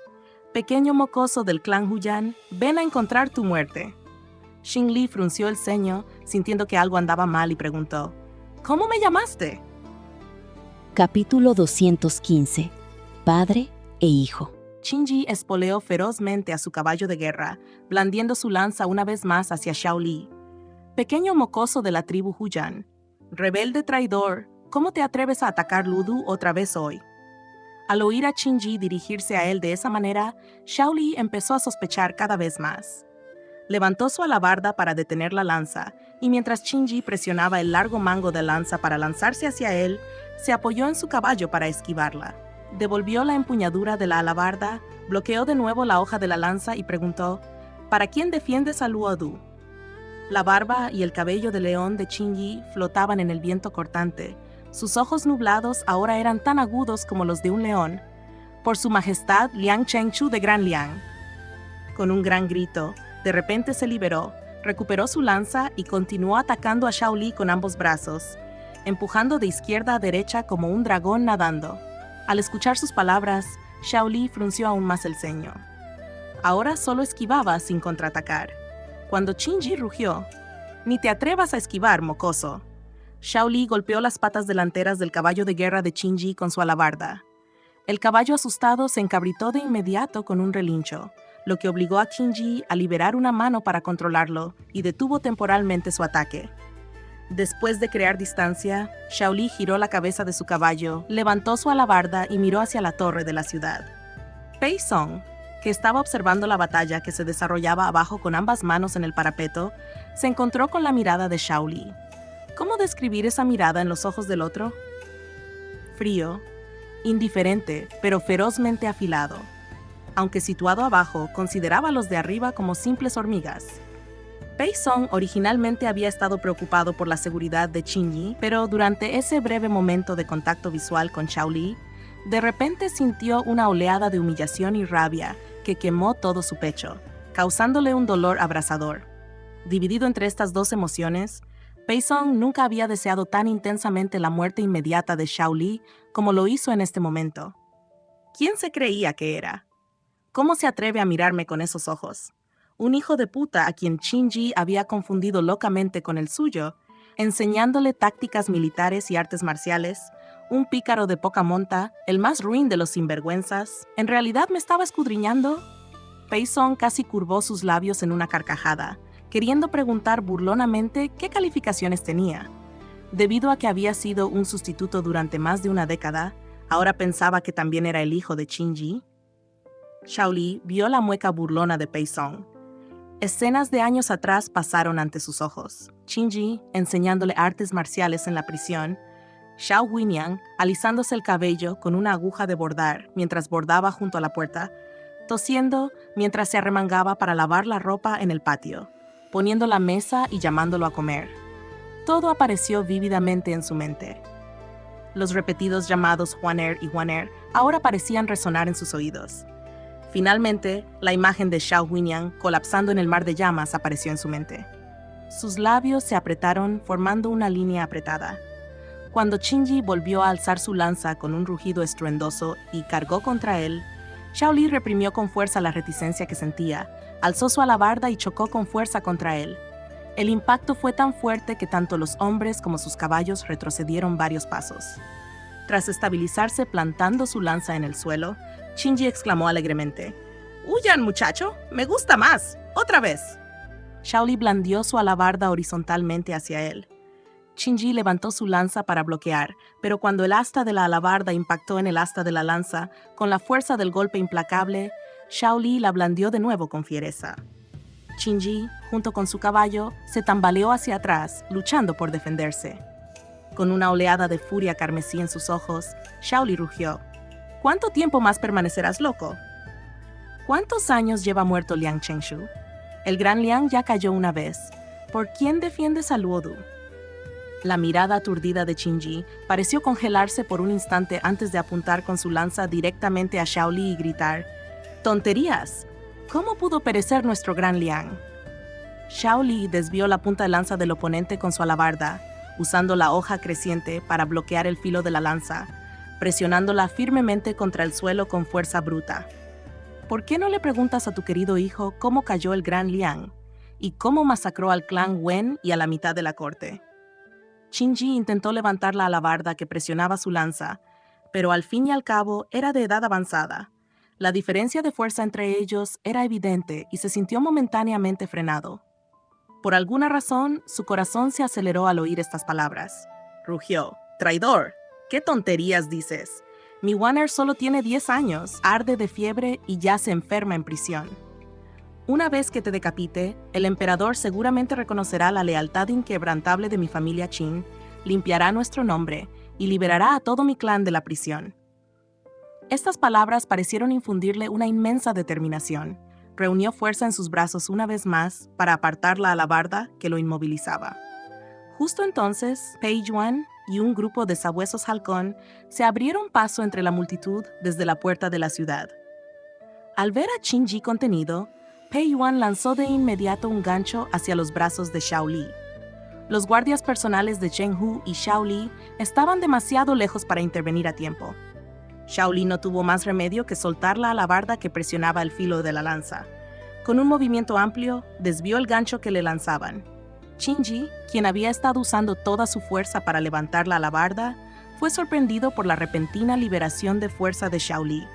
«Pequeño mocoso del clan Huyan, ven a encontrar tu muerte». Xing Li frunció el ceño, sintiendo que algo andaba mal, y preguntó: «¿Cómo me llamaste?». Capítulo 215. Padre e hijo. Qin Ji espoleó ferozmente a su caballo de guerra, blandiendo su lanza una vez más hacia Xiao Li. «Pequeño mocoso de la tribu Huyan, rebelde traidor, ¿cómo te atreves a atacar Ludu otra vez hoy?». Al oír a Qin Ji dirigirse a él de esa manera, Xiao Li empezó a sospechar cada vez más. Levantó su alabarda para detener la lanza, y mientras Qin Ji presionaba el largo mango de lanza para lanzarse hacia él, se apoyó en su caballo para esquivarla. Devolvió la empuñadura de la alabarda, bloqueó de nuevo la hoja de la lanza y preguntó: «¿Para quién defiendes a Luo Du?». La barba y el cabello de león de Qin Ji flotaban en el viento cortante. Sus ojos nublados ahora eran tan agudos como los de un león. «Por su majestad Liang Chengchu de Gran Liang». Con un gran grito, de repente se liberó, recuperó su lanza y continuó atacando a Xiao Li con ambos brazos, empujando de izquierda a derecha como un dragón nadando. Al escuchar sus palabras, Xiao Li frunció aún más el ceño. Ahora solo esquivaba sin contraatacar. Cuando Qin Ji rugió: «Ni te atrevas a esquivar, mocoso». Xiao Li golpeó las patas delanteras del caballo de guerra de Qin Ji con su alabarda. El caballo asustado se encabritó de inmediato con un relincho, lo que obligó a Qin Ji a liberar una mano para controlarlo y detuvo temporalmente su ataque. Después de crear distancia, Xiao Li giró la cabeza de su caballo, levantó su alabarda y miró hacia la torre de la ciudad. Pei Song, que estaba observando la batalla que se desarrollaba abajo con ambas manos en el parapeto, se encontró con la mirada de Xiao Li. ¿Cómo describir esa mirada en los ojos del otro? Frío, indiferente, pero ferozmente afilado. Aunque situado abajo, consideraba a los de arriba como simples hormigas. Pei Song originalmente había estado preocupado por la seguridad de Qin Ji, pero durante ese breve momento de contacto visual con Xiao Li, de repente sintió una oleada de humillación y rabia que quemó todo su pecho, causándole un dolor abrasador. Dividido entre estas dos emociones, Pei Song nunca había deseado tan intensamente la muerte inmediata de Xiao Li como lo hizo en este momento. ¿Quién se creía que era? ¿Cómo se atreve a mirarme con esos ojos? Un hijo de puta a quien Qin Ji había confundido locamente con el suyo, enseñándole tácticas militares y artes marciales, un pícaro de poca monta, el más ruin de los sinvergüenzas. ¿En realidad me estaba escudriñando? Pei Song casi curvó sus labios en una carcajada, queriendo preguntar burlonamente qué calificaciones tenía. Debido a que había sido un sustituto durante más de una década, ahora pensaba que también era el hijo de Qin Ji. Xiao Li vio la mueca burlona de Pei Song. Escenas de años atrás pasaron ante sus ojos. Qin Ji enseñándole artes marciales en la prisión, Xiao Huiniang alisándose el cabello con una aguja de bordar mientras bordaba junto a la puerta, tosiendo mientras se arremangaba para lavar la ropa en el patio, poniendo la mesa y llamándolo a comer. Todo apareció vívidamente en su mente. Los repetidos llamados Huaner y Huaner ahora parecían resonar en sus oídos. Finalmente, la imagen de Xiao Huiniang colapsando en el mar de llamas apareció en su mente. Sus labios se apretaron formando una línea apretada. Cuando Qin Ji volvió a alzar su lanza con un rugido estruendoso y cargó contra él, Xiao Li reprimió con fuerza la reticencia que sentía, alzó su alabarda y chocó con fuerza contra él. El impacto fue tan fuerte que tanto los hombres como sus caballos retrocedieron varios pasos. Tras estabilizarse plantando su lanza en el suelo, Qin Ji exclamó alegremente: «¡Huyan, muchacho! ¡Me gusta más! ¡Otra vez!». Xiao Li blandió su alabarda horizontalmente hacia él. Qin Ji levantó su lanza para bloquear, pero cuando el asta de la alabarda impactó en el asta de la lanza, con la fuerza del golpe implacable, Xiao Li la blandió de nuevo con fiereza. Qingji, junto con su caballo, se tambaleó hacia atrás, luchando por defenderse. Con una oleada de furia carmesí en sus ojos, Shaoli rugió: ¿Cuánto tiempo más permanecerás loco? ¿Cuántos años lleva muerto Liang Chengshu? El gran Liang ya cayó una vez. ¿Por quién defiendes a Luodu? La mirada aturdida de Qingji pareció congelarse por un instante antes de apuntar con su lanza directamente a Shaoli y gritar: ¡Tonterías! ¿Cómo pudo perecer nuestro gran Liang? Shaoli desvió la punta de lanza del oponente con su alabarda, usando la hoja creciente para bloquear el filo de la lanza, presionándola firmemente contra el suelo con fuerza bruta. ¿Por qué no le preguntas a tu querido hijo cómo cayó el gran Liang y cómo masacró al clan Wen y a la mitad de la corte? Qingji intentó levantar la alabarda que presionaba su lanza, pero al fin y al cabo era de edad avanzada. La diferencia de fuerza entre ellos era evidente y se sintió momentáneamente frenado. Por alguna razón, su corazón se aceleró al oír estas palabras. Rugió: ¡Traidor! ¿Qué tonterías dices? Mi Wanner solo tiene 10 años, arde de fiebre y ya se enferma en prisión. Una vez que te decapite, el emperador seguramente reconocerá la lealtad inquebrantable de mi familia Qin, limpiará nuestro nombre y liberará a todo mi clan de la prisión. Estas palabras parecieron infundirle una inmensa determinación. Reunió fuerza en sus brazos una vez más para apartar la alabarda que lo inmovilizaba. Justo entonces, Pei Yuan y un grupo de sabuesos halcón se abrieron paso entre la multitud desde la puerta de la ciudad. Al ver a Qingji contenido, Pei Yuan lanzó de inmediato un gancho hacia los brazos de Shaoli. Los guardias personales de Chen Hu y Shaoli estaban demasiado lejos para intervenir a tiempo. Shaoli no tuvo más remedio que soltar la alabarda que presionaba el filo de la lanza. Con un movimiento amplio, desvió el gancho que le lanzaban. Qingji, quien había estado usando toda su fuerza para levantar la alabarda, fue sorprendido por la repentina liberación de fuerza de Shaoli.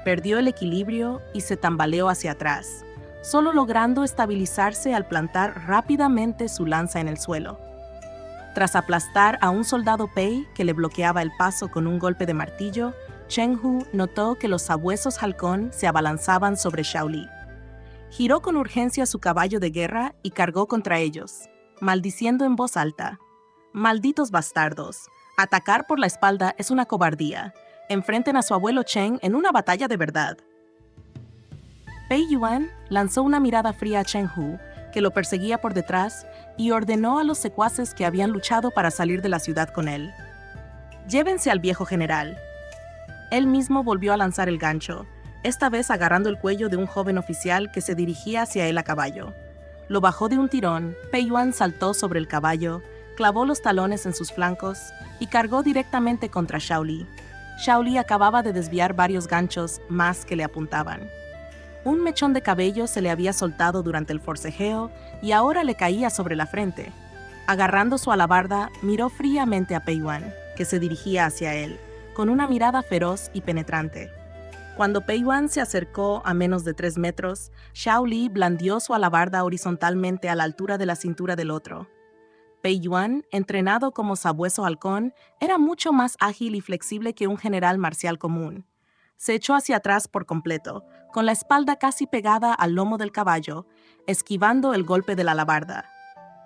Perdió el equilibrio y se tambaleó hacia atrás, solo logrando estabilizarse al plantar rápidamente su lanza en el suelo. Tras aplastar a un soldado Pei que le bloqueaba el paso con un golpe de martillo, Chen Hu notó que los sabuesos halcón se abalanzaban sobre Shaoli. Giró con urgencia su caballo de guerra y cargó contra ellos, maldiciendo en voz alta: «Malditos bastardos, atacar por la espalda es una cobardía. Enfrenten a su abuelo Chen en una batalla de verdad». Pei Yuan lanzó una mirada fría a Chen Hu, que lo perseguía por detrás, y ordenó a los secuaces que habían luchado para salir de la ciudad con él: «Llévense al viejo general». Él mismo volvió a lanzar el gancho, esta vez agarrando el cuello de un joven oficial que se dirigía hacia él a caballo. Lo bajó de un tirón. Pei Yuan saltó sobre el caballo, clavó los talones en sus flancos y cargó directamente contra Shaoli. Shaoli acababa de desviar varios ganchos más que le apuntaban. Un mechón de cabello se le había soltado durante el forcejeo y ahora le caía sobre la frente. Agarrando su alabarda, miró fríamente a Pei Yuan, que se dirigía hacia él, con una mirada feroz y penetrante. Cuando Pei Yuan se acercó a menos de 3 metros, Shaoli blandió su alabarda horizontalmente a la altura de la cintura del otro. Pei Yuan, entrenado como sabueso halcón, era mucho más ágil y flexible que un general marcial común. Se echó hacia atrás por completo, con la espalda casi pegada al lomo del caballo, esquivando el golpe de la alabarda.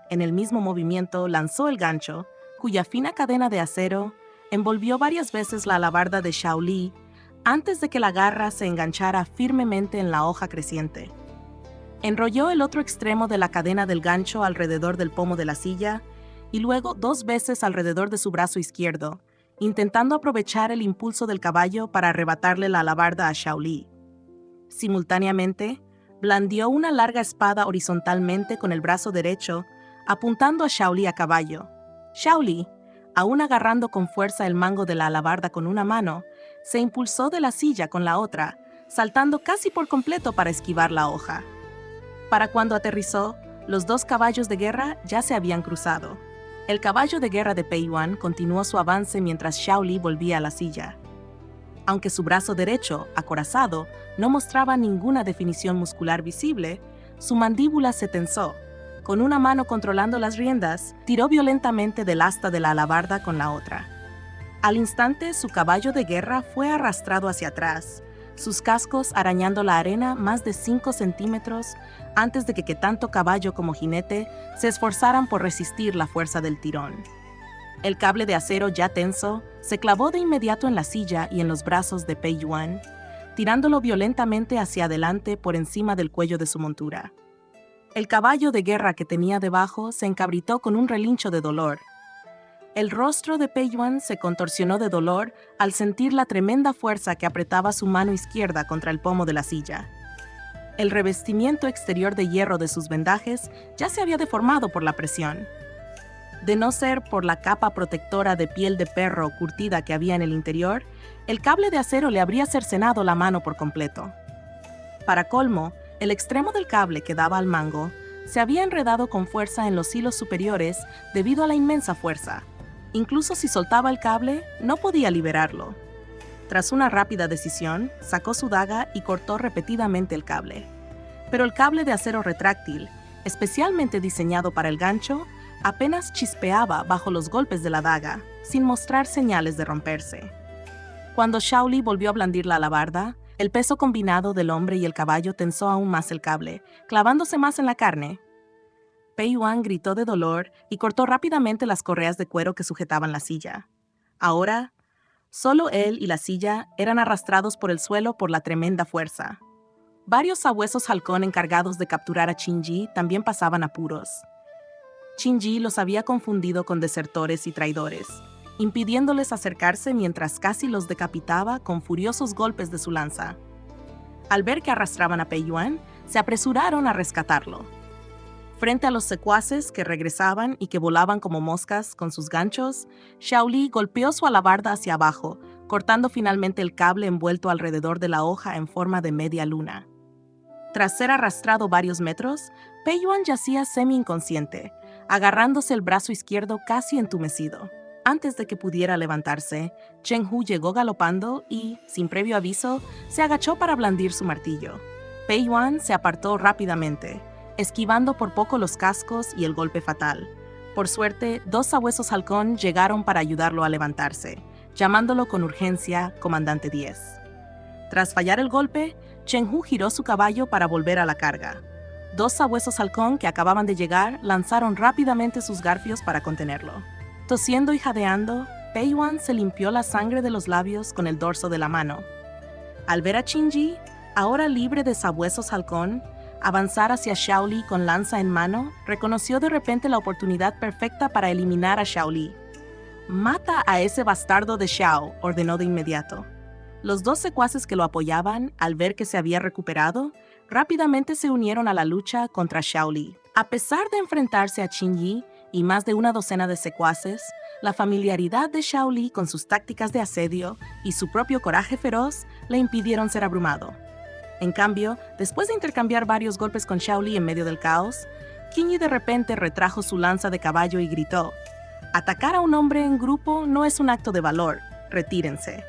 En el mismo movimiento lanzó el gancho, cuya fina cadena de acero envolvió varias veces la alabarda de Shaoli antes de que la garra se enganchara firmemente en la hoja creciente. Enrolló el otro extremo de la cadena del gancho alrededor del pomo de la silla y luego 2 veces alrededor de su brazo izquierdo, intentando aprovechar el impulso del caballo para arrebatarle la alabarda a Shaoli. Simultáneamente, blandió una larga espada horizontalmente con el brazo derecho, apuntando a Shaoli a caballo. Shaoli, aún agarrando con fuerza el mango de la alabarda con una mano, se impulsó de la silla con la otra, saltando casi por completo para esquivar la hoja. Para cuando aterrizó, los 2 caballos de guerra ya se habían cruzado. El caballo de guerra de Pei Yuan continuó su avance mientras Shaoli volvía a la silla. Aunque su brazo derecho, acorazado, no mostraba ninguna definición muscular visible, su mandíbula se tensó. Con una mano controlando las riendas, tiró violentamente del asta de la alabarda con la otra. Al instante, su caballo de guerra fue arrastrado hacia atrás, sus cascos arañando la arena más de 5 centímetros antes de que tanto caballo como jinete se esforzaran por resistir la fuerza del tirón. El cable de acero ya tenso se clavó de inmediato en la silla y en los brazos de Pei Yuan, tirándolo violentamente hacia adelante por encima del cuello de su montura. El caballo de guerra que tenía debajo se encabritó con un relincho de dolor. El rostro de Pei Yuan se contorsionó de dolor al sentir la tremenda fuerza que apretaba su mano izquierda contra el pomo de la silla. El revestimiento exterior de hierro de sus vendajes ya se había deformado por la presión. De no ser por la capa protectora de piel de perro curtida que había en el interior, el cable de acero le habría cercenado la mano por completo. Para colmo, el extremo del cable que daba al mango se había enredado con fuerza en los hilos superiores debido a la inmensa fuerza. Incluso si soltaba el cable, no podía liberarlo. Tras una rápida decisión, sacó su daga y cortó repetidamente el cable. Pero el cable de acero retráctil, especialmente diseñado para el gancho, apenas chispeaba bajo los golpes de la daga, sin mostrar señales de romperse. Cuando Xiao Li volvió a blandir la alabarda, el peso combinado del hombre y el caballo tensó aún más el cable, clavándose más en la carne. Pei Yuan gritó de dolor y cortó rápidamente las correas de cuero que sujetaban la silla. Ahora, solo él y la silla eran arrastrados por el suelo por la tremenda fuerza. Varios sabuesos halcón encargados de capturar a Qin Ji también pasaban apuros. Qin Ji los había confundido con desertores y traidores, impidiéndoles acercarse mientras casi los decapitaba con furiosos golpes de su lanza. Al ver que arrastraban a Pei Yuan, se apresuraron a rescatarlo. Frente a los secuaces que regresaban y que volaban como moscas con sus ganchos, Xiao Li golpeó su alabarda hacia abajo, cortando finalmente el cable envuelto alrededor de la hoja en forma de media luna. Tras ser arrastrado varios metros, Pei Yuan yacía semi-inconsciente, agarrándose el brazo izquierdo casi entumecido. Antes de que pudiera levantarse, Chen Hu llegó galopando y, sin previo aviso, se agachó para blandir su martillo. Pei Yuan se apartó rápidamente, esquivando por poco los cascos y el golpe fatal. Por suerte, dos sabuesos halcón llegaron para ayudarlo a levantarse, llamándolo con urgencia Comandante 10. Tras fallar el golpe, Chen Hu giró su caballo para volver a la carga. Dos sabuesos halcón que acababan de llegar lanzaron rápidamente sus garfios para contenerlo. Tosiendo y jadeando, Pei Yuan se limpió la sangre de los labios con el dorso de la mano. Al ver a Qin Ji, ahora libre de sabuesos halcón, avanzar hacia Xiao Li con lanza en mano, reconoció de repente la oportunidad perfecta para eliminar a Xiao Li. «Mata a ese bastardo de Xiao», ordenó de inmediato. Los dos secuaces que lo apoyaban, al ver que se había recuperado, rápidamente se unieron a la lucha contra Xiao Li. A pesar de enfrentarse a Qin Ji y más de una docena de secuaces, la familiaridad de Xiao Li con sus tácticas de asedio y su propio coraje feroz le impidieron ser abrumado. En cambio, después de intercambiar varios golpes con Xiao Li en medio del caos, Qin Ji de repente retrajo su lanza de caballo y gritó: «Atacar a un hombre en grupo no es un acto de valor, retírense».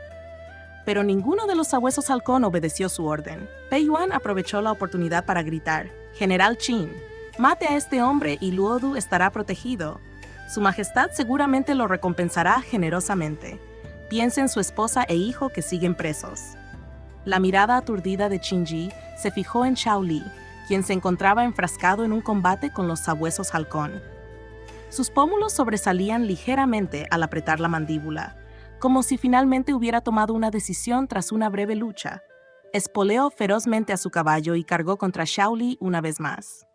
Pero ninguno de los sabuesos halcón obedeció su orden. Pei Yuan aprovechó la oportunidad para gritar: «General Qin, mate a este hombre y Luodu estará protegido. Su majestad seguramente lo recompensará generosamente. Piense en su esposa e hijo que siguen presos». La mirada aturdida de Qin Ji se fijó en Xiao Li, quien se encontraba enfrascado en un combate con los sabuesos halcón. Sus pómulos sobresalían ligeramente al apretar la mandíbula, como si finalmente hubiera tomado una decisión tras una breve lucha. Espoleó ferozmente a su caballo y cargó contra Xiao Li una vez más.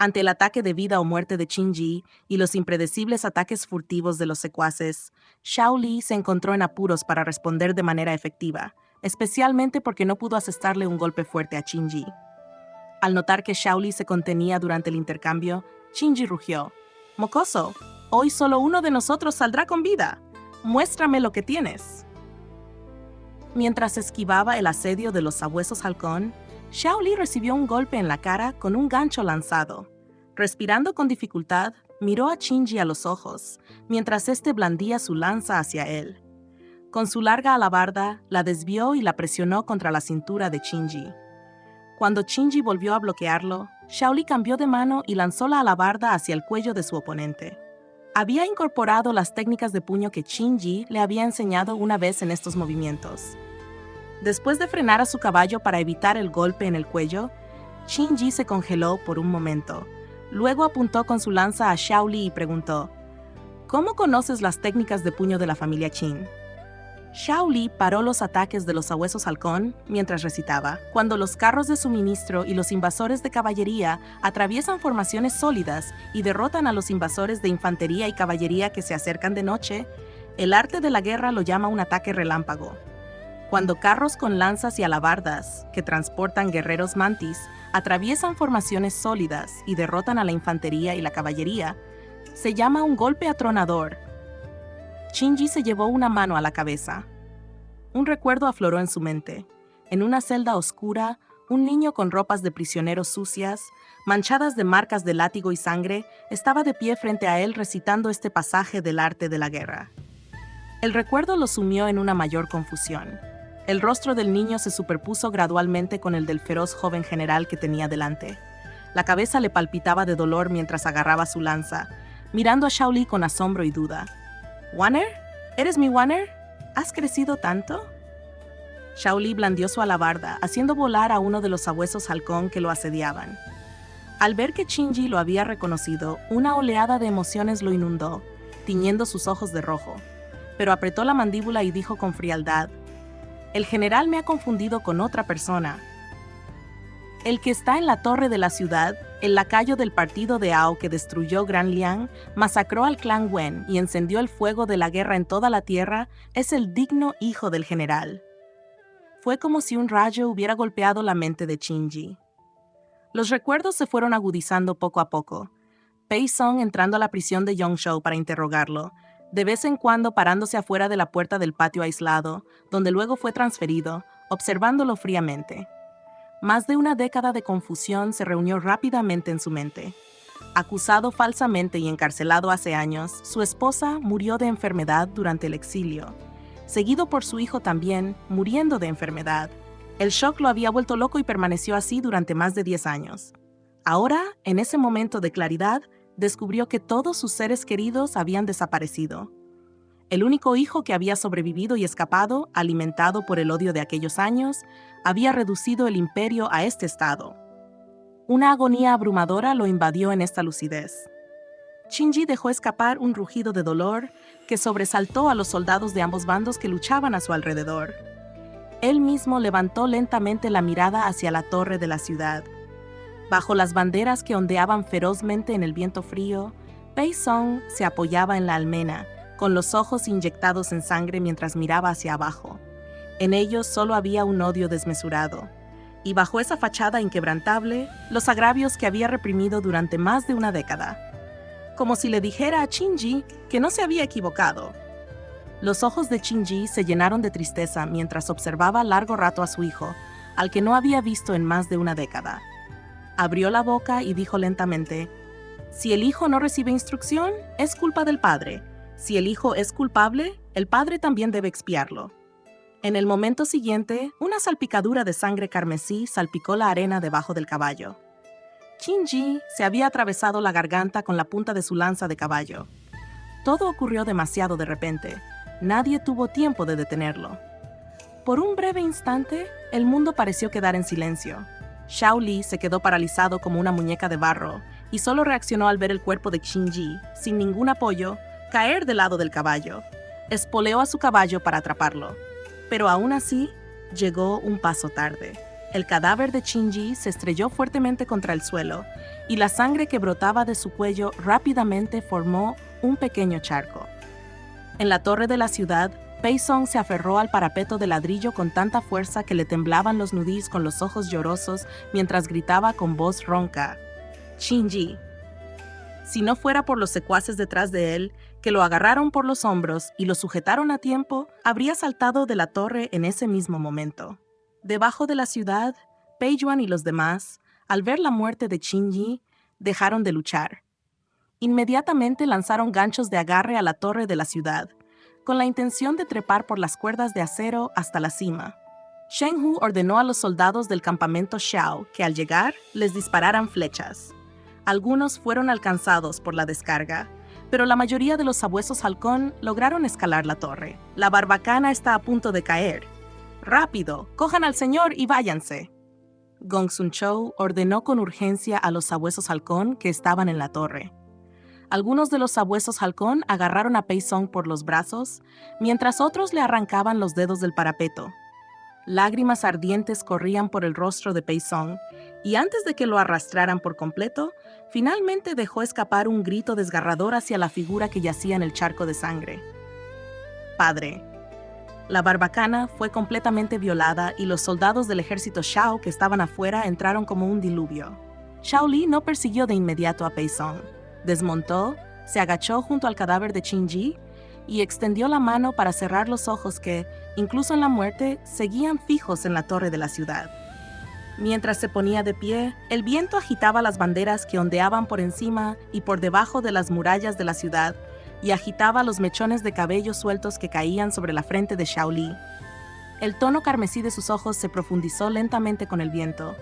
Ante el ataque de vida o muerte de Qin Ji y los impredecibles ataques furtivos de los secuaces, Xiao Li se encontró en apuros para responder de manera efectiva, especialmente porque no pudo asestarle un golpe fuerte a Qin Ji. Al notar que Xiao Li se contenía durante el intercambio, Qin Ji rugió: «Mocoso, hoy solo uno de nosotros saldrá con vida. Muéstrame lo que tienes». Mientras esquivaba el asedio de los sabuesos halcón, Xiao Li recibió un golpe en la cara con un gancho lanzado. Respirando con dificultad, miró a Qin Ji a los ojos, mientras éste blandía su lanza hacia él. Con su larga alabarda, la desvió y la presionó contra la cintura de Qin Ji. Cuando Qin Ji volvió a bloquearlo, Xiao Li cambió de mano y lanzó la alabarda hacia el cuello de su oponente. Había incorporado las técnicas de puño que Qin Ji le había enseñado una vez en estos movimientos. Después de frenar a su caballo para evitar el golpe en el cuello, Qin Ji se congeló por un momento. Luego apuntó con su lanza a Xiao Li y preguntó: ¿Cómo conoces las técnicas de puño de la familia Qin? Xiao Li paró los ataques de los sabuesos halcón mientras recitaba: cuando los carros de suministro y los invasores de caballería atraviesan formaciones sólidas y derrotan a los invasores de infantería y caballería que se acercan de noche, el arte de la guerra lo llama un ataque relámpago. Cuando carros con lanzas y alabardas, que transportan guerreros mantis, atraviesan formaciones sólidas y derrotan a la infantería y la caballería, se llama un golpe atronador. Qin Ji se llevó una mano a la cabeza. Un recuerdo afloró en su mente. En una celda oscura, un niño con ropas de prisionero sucias, manchadas de marcas de látigo y sangre, estaba de pie frente a él recitando este pasaje del arte de la guerra. El recuerdo lo sumió en una mayor confusión. El rostro del niño se superpuso gradualmente con el del feroz joven general que tenía delante. La cabeza le palpitaba de dolor mientras agarraba su lanza, mirando a Xiao Li con asombro y duda. ¿Wanner? ¿Eres mi Wanner? ¿Has crecido tanto? Xiao Li blandió su alabarda, haciendo volar a uno de los sabuesos halcón que lo asediaban. Al ver que Qin Ji lo había reconocido, una oleada de emociones lo inundó, tiñendo sus ojos de rojo. Pero apretó la mandíbula y dijo con frialdad: «El general me ha confundido con otra persona. El que está en la torre de la ciudad, el lacayo del partido de Ao que destruyó Gran Liang, masacró al clan Wen y encendió el fuego de la guerra en toda la tierra, es el digno hijo del general». Fue como si un rayo hubiera golpeado la mente de Qin Ji. Los recuerdos se fueron agudizando poco a poco. Pei Song entrando a la prisión de Yongzhou para interrogarlo, de vez en cuando parándose afuera de la puerta del patio aislado, donde luego fue transferido, observándolo fríamente. Más de una década de confusión se reunió rápidamente en su mente. Acusado falsamente y encarcelado hace años, su esposa murió de enfermedad durante el exilio, seguido por su hijo también, muriendo de enfermedad. El shock lo había vuelto loco y permaneció así durante más de 10 años. Ahora, en ese momento de claridad, descubrió que todos sus seres queridos habían desaparecido. El único hijo que había sobrevivido y escapado, alimentado por el odio de aquellos años, había reducido el imperio a este estado. Una agonía abrumadora lo invadió en esta lucidez. Qin Ji dejó escapar un rugido de dolor que sobresaltó a los soldados de ambos bandos que luchaban a su alrededor. Él mismo levantó lentamente la mirada hacia la torre de la ciudad. Bajo las banderas que ondeaban ferozmente en el viento frío, Pei Song se apoyaba en la almena, con los ojos inyectados en sangre mientras miraba hacia abajo. En ellos solo había un odio desmesurado. Y bajo esa fachada inquebrantable, los agravios que había reprimido durante más de una década. Como si le dijera a Qin Ji que no se había equivocado. Los ojos de Qin Ji se llenaron de tristeza mientras observaba largo rato a su hijo, al que no había visto en más de una década. Abrió la boca y dijo lentamente: «Si el hijo no recibe instrucción, es culpa del padre. Si el hijo es culpable, el padre también debe expiarlo». En el momento siguiente, una salpicadura de sangre carmesí salpicó la arena debajo del caballo. Qin Ji se había atravesado la garganta con la punta de su lanza de caballo. Todo ocurrió demasiado de repente. Nadie tuvo tiempo de detenerlo. Por un breve instante, el mundo pareció quedar en silencio. Xiao Li se quedó paralizado como una muñeca de barro y solo reaccionó al ver el cuerpo de Qin Ji, sin ningún apoyo, caer del lado del caballo. Espoleó a su caballo para atraparlo. Pero aún así, llegó un paso tarde. El cadáver de Qin Ji se estrelló fuertemente contra el suelo y la sangre que brotaba de su cuello rápidamente formó un pequeño charco. En la torre de la ciudad, Pei Song se aferró al parapeto de ladrillo con tanta fuerza que le temblaban los nudillos con los ojos llorosos mientras gritaba con voz ronca: «Qin Ji». Si no fuera por los secuaces detrás de él, que lo agarraron por los hombros y lo sujetaron a tiempo, habría saltado de la torre en ese mismo momento. Debajo de la ciudad, Pei Yuan y los demás, al ver la muerte de Qin Ji, dejaron de luchar. Inmediatamente lanzaron ganchos de agarre a la torre de la ciudad, con la intención de trepar por las cuerdas de acero hasta la cima. Shen Hu ordenó a los soldados del campamento Xiao que al llegar les dispararan flechas. Algunos fueron alcanzados por la descarga, pero la mayoría de los sabuesos halcón lograron escalar la torre. «La barbacana está a punto de caer». ¡Rápido! ¡Cojan al señor y váyanse! Gong Sun Chou ordenó con urgencia a los sabuesos halcón que estaban en la torre. Algunos de los sabuesos halcón agarraron a Pei Song por los brazos, mientras otros le arrancaban los dedos del parapeto. Lágrimas ardientes corrían por el rostro de Pei Song, y antes de que lo arrastraran por completo, finalmente dejó escapar un grito desgarrador hacia la figura que yacía en el charco de sangre. Padre. La barbacana fue completamente violada y los soldados del ejército Shao que estaban afuera entraron como un diluvio. Shao Li no persiguió de inmediato a Pei Song. Desmontó, se agachó junto al cadáver de Qin Ji y extendió la mano para cerrar los ojos que, incluso en la muerte, seguían fijos en la torre de la ciudad. Mientras se ponía de pie, el viento agitaba las banderas que ondeaban por encima y por debajo de las murallas de la ciudad, y agitaba los mechones de cabello sueltos que caían sobre la frente de Shao Li. El tono carmesí de sus ojos se profundizó lentamente con el viento.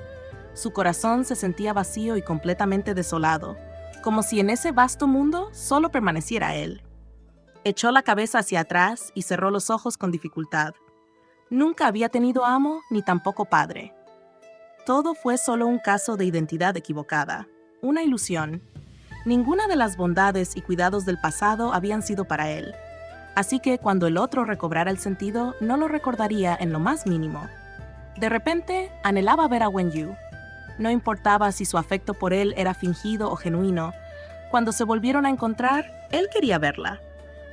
Su corazón se sentía vacío y completamente desolado, como si en ese vasto mundo solo permaneciera él. Echó la cabeza hacia atrás y cerró los ojos con dificultad. Nunca había tenido amo ni tampoco padre. Todo fue solo un caso de identidad equivocada, una ilusión. Ninguna de las bondades y cuidados del pasado habían sido para él. Así que cuando el otro recobrara el sentido, no lo recordaría en lo más mínimo. De repente, anhelaba ver a Wen Yu. No importaba si su afecto por él era fingido o genuino. Cuando se volvieron a encontrar, él quería verla.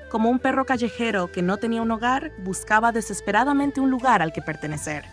Como un perro callejero que no tenía un hogar, buscaba desesperadamente un lugar al que pertenecer.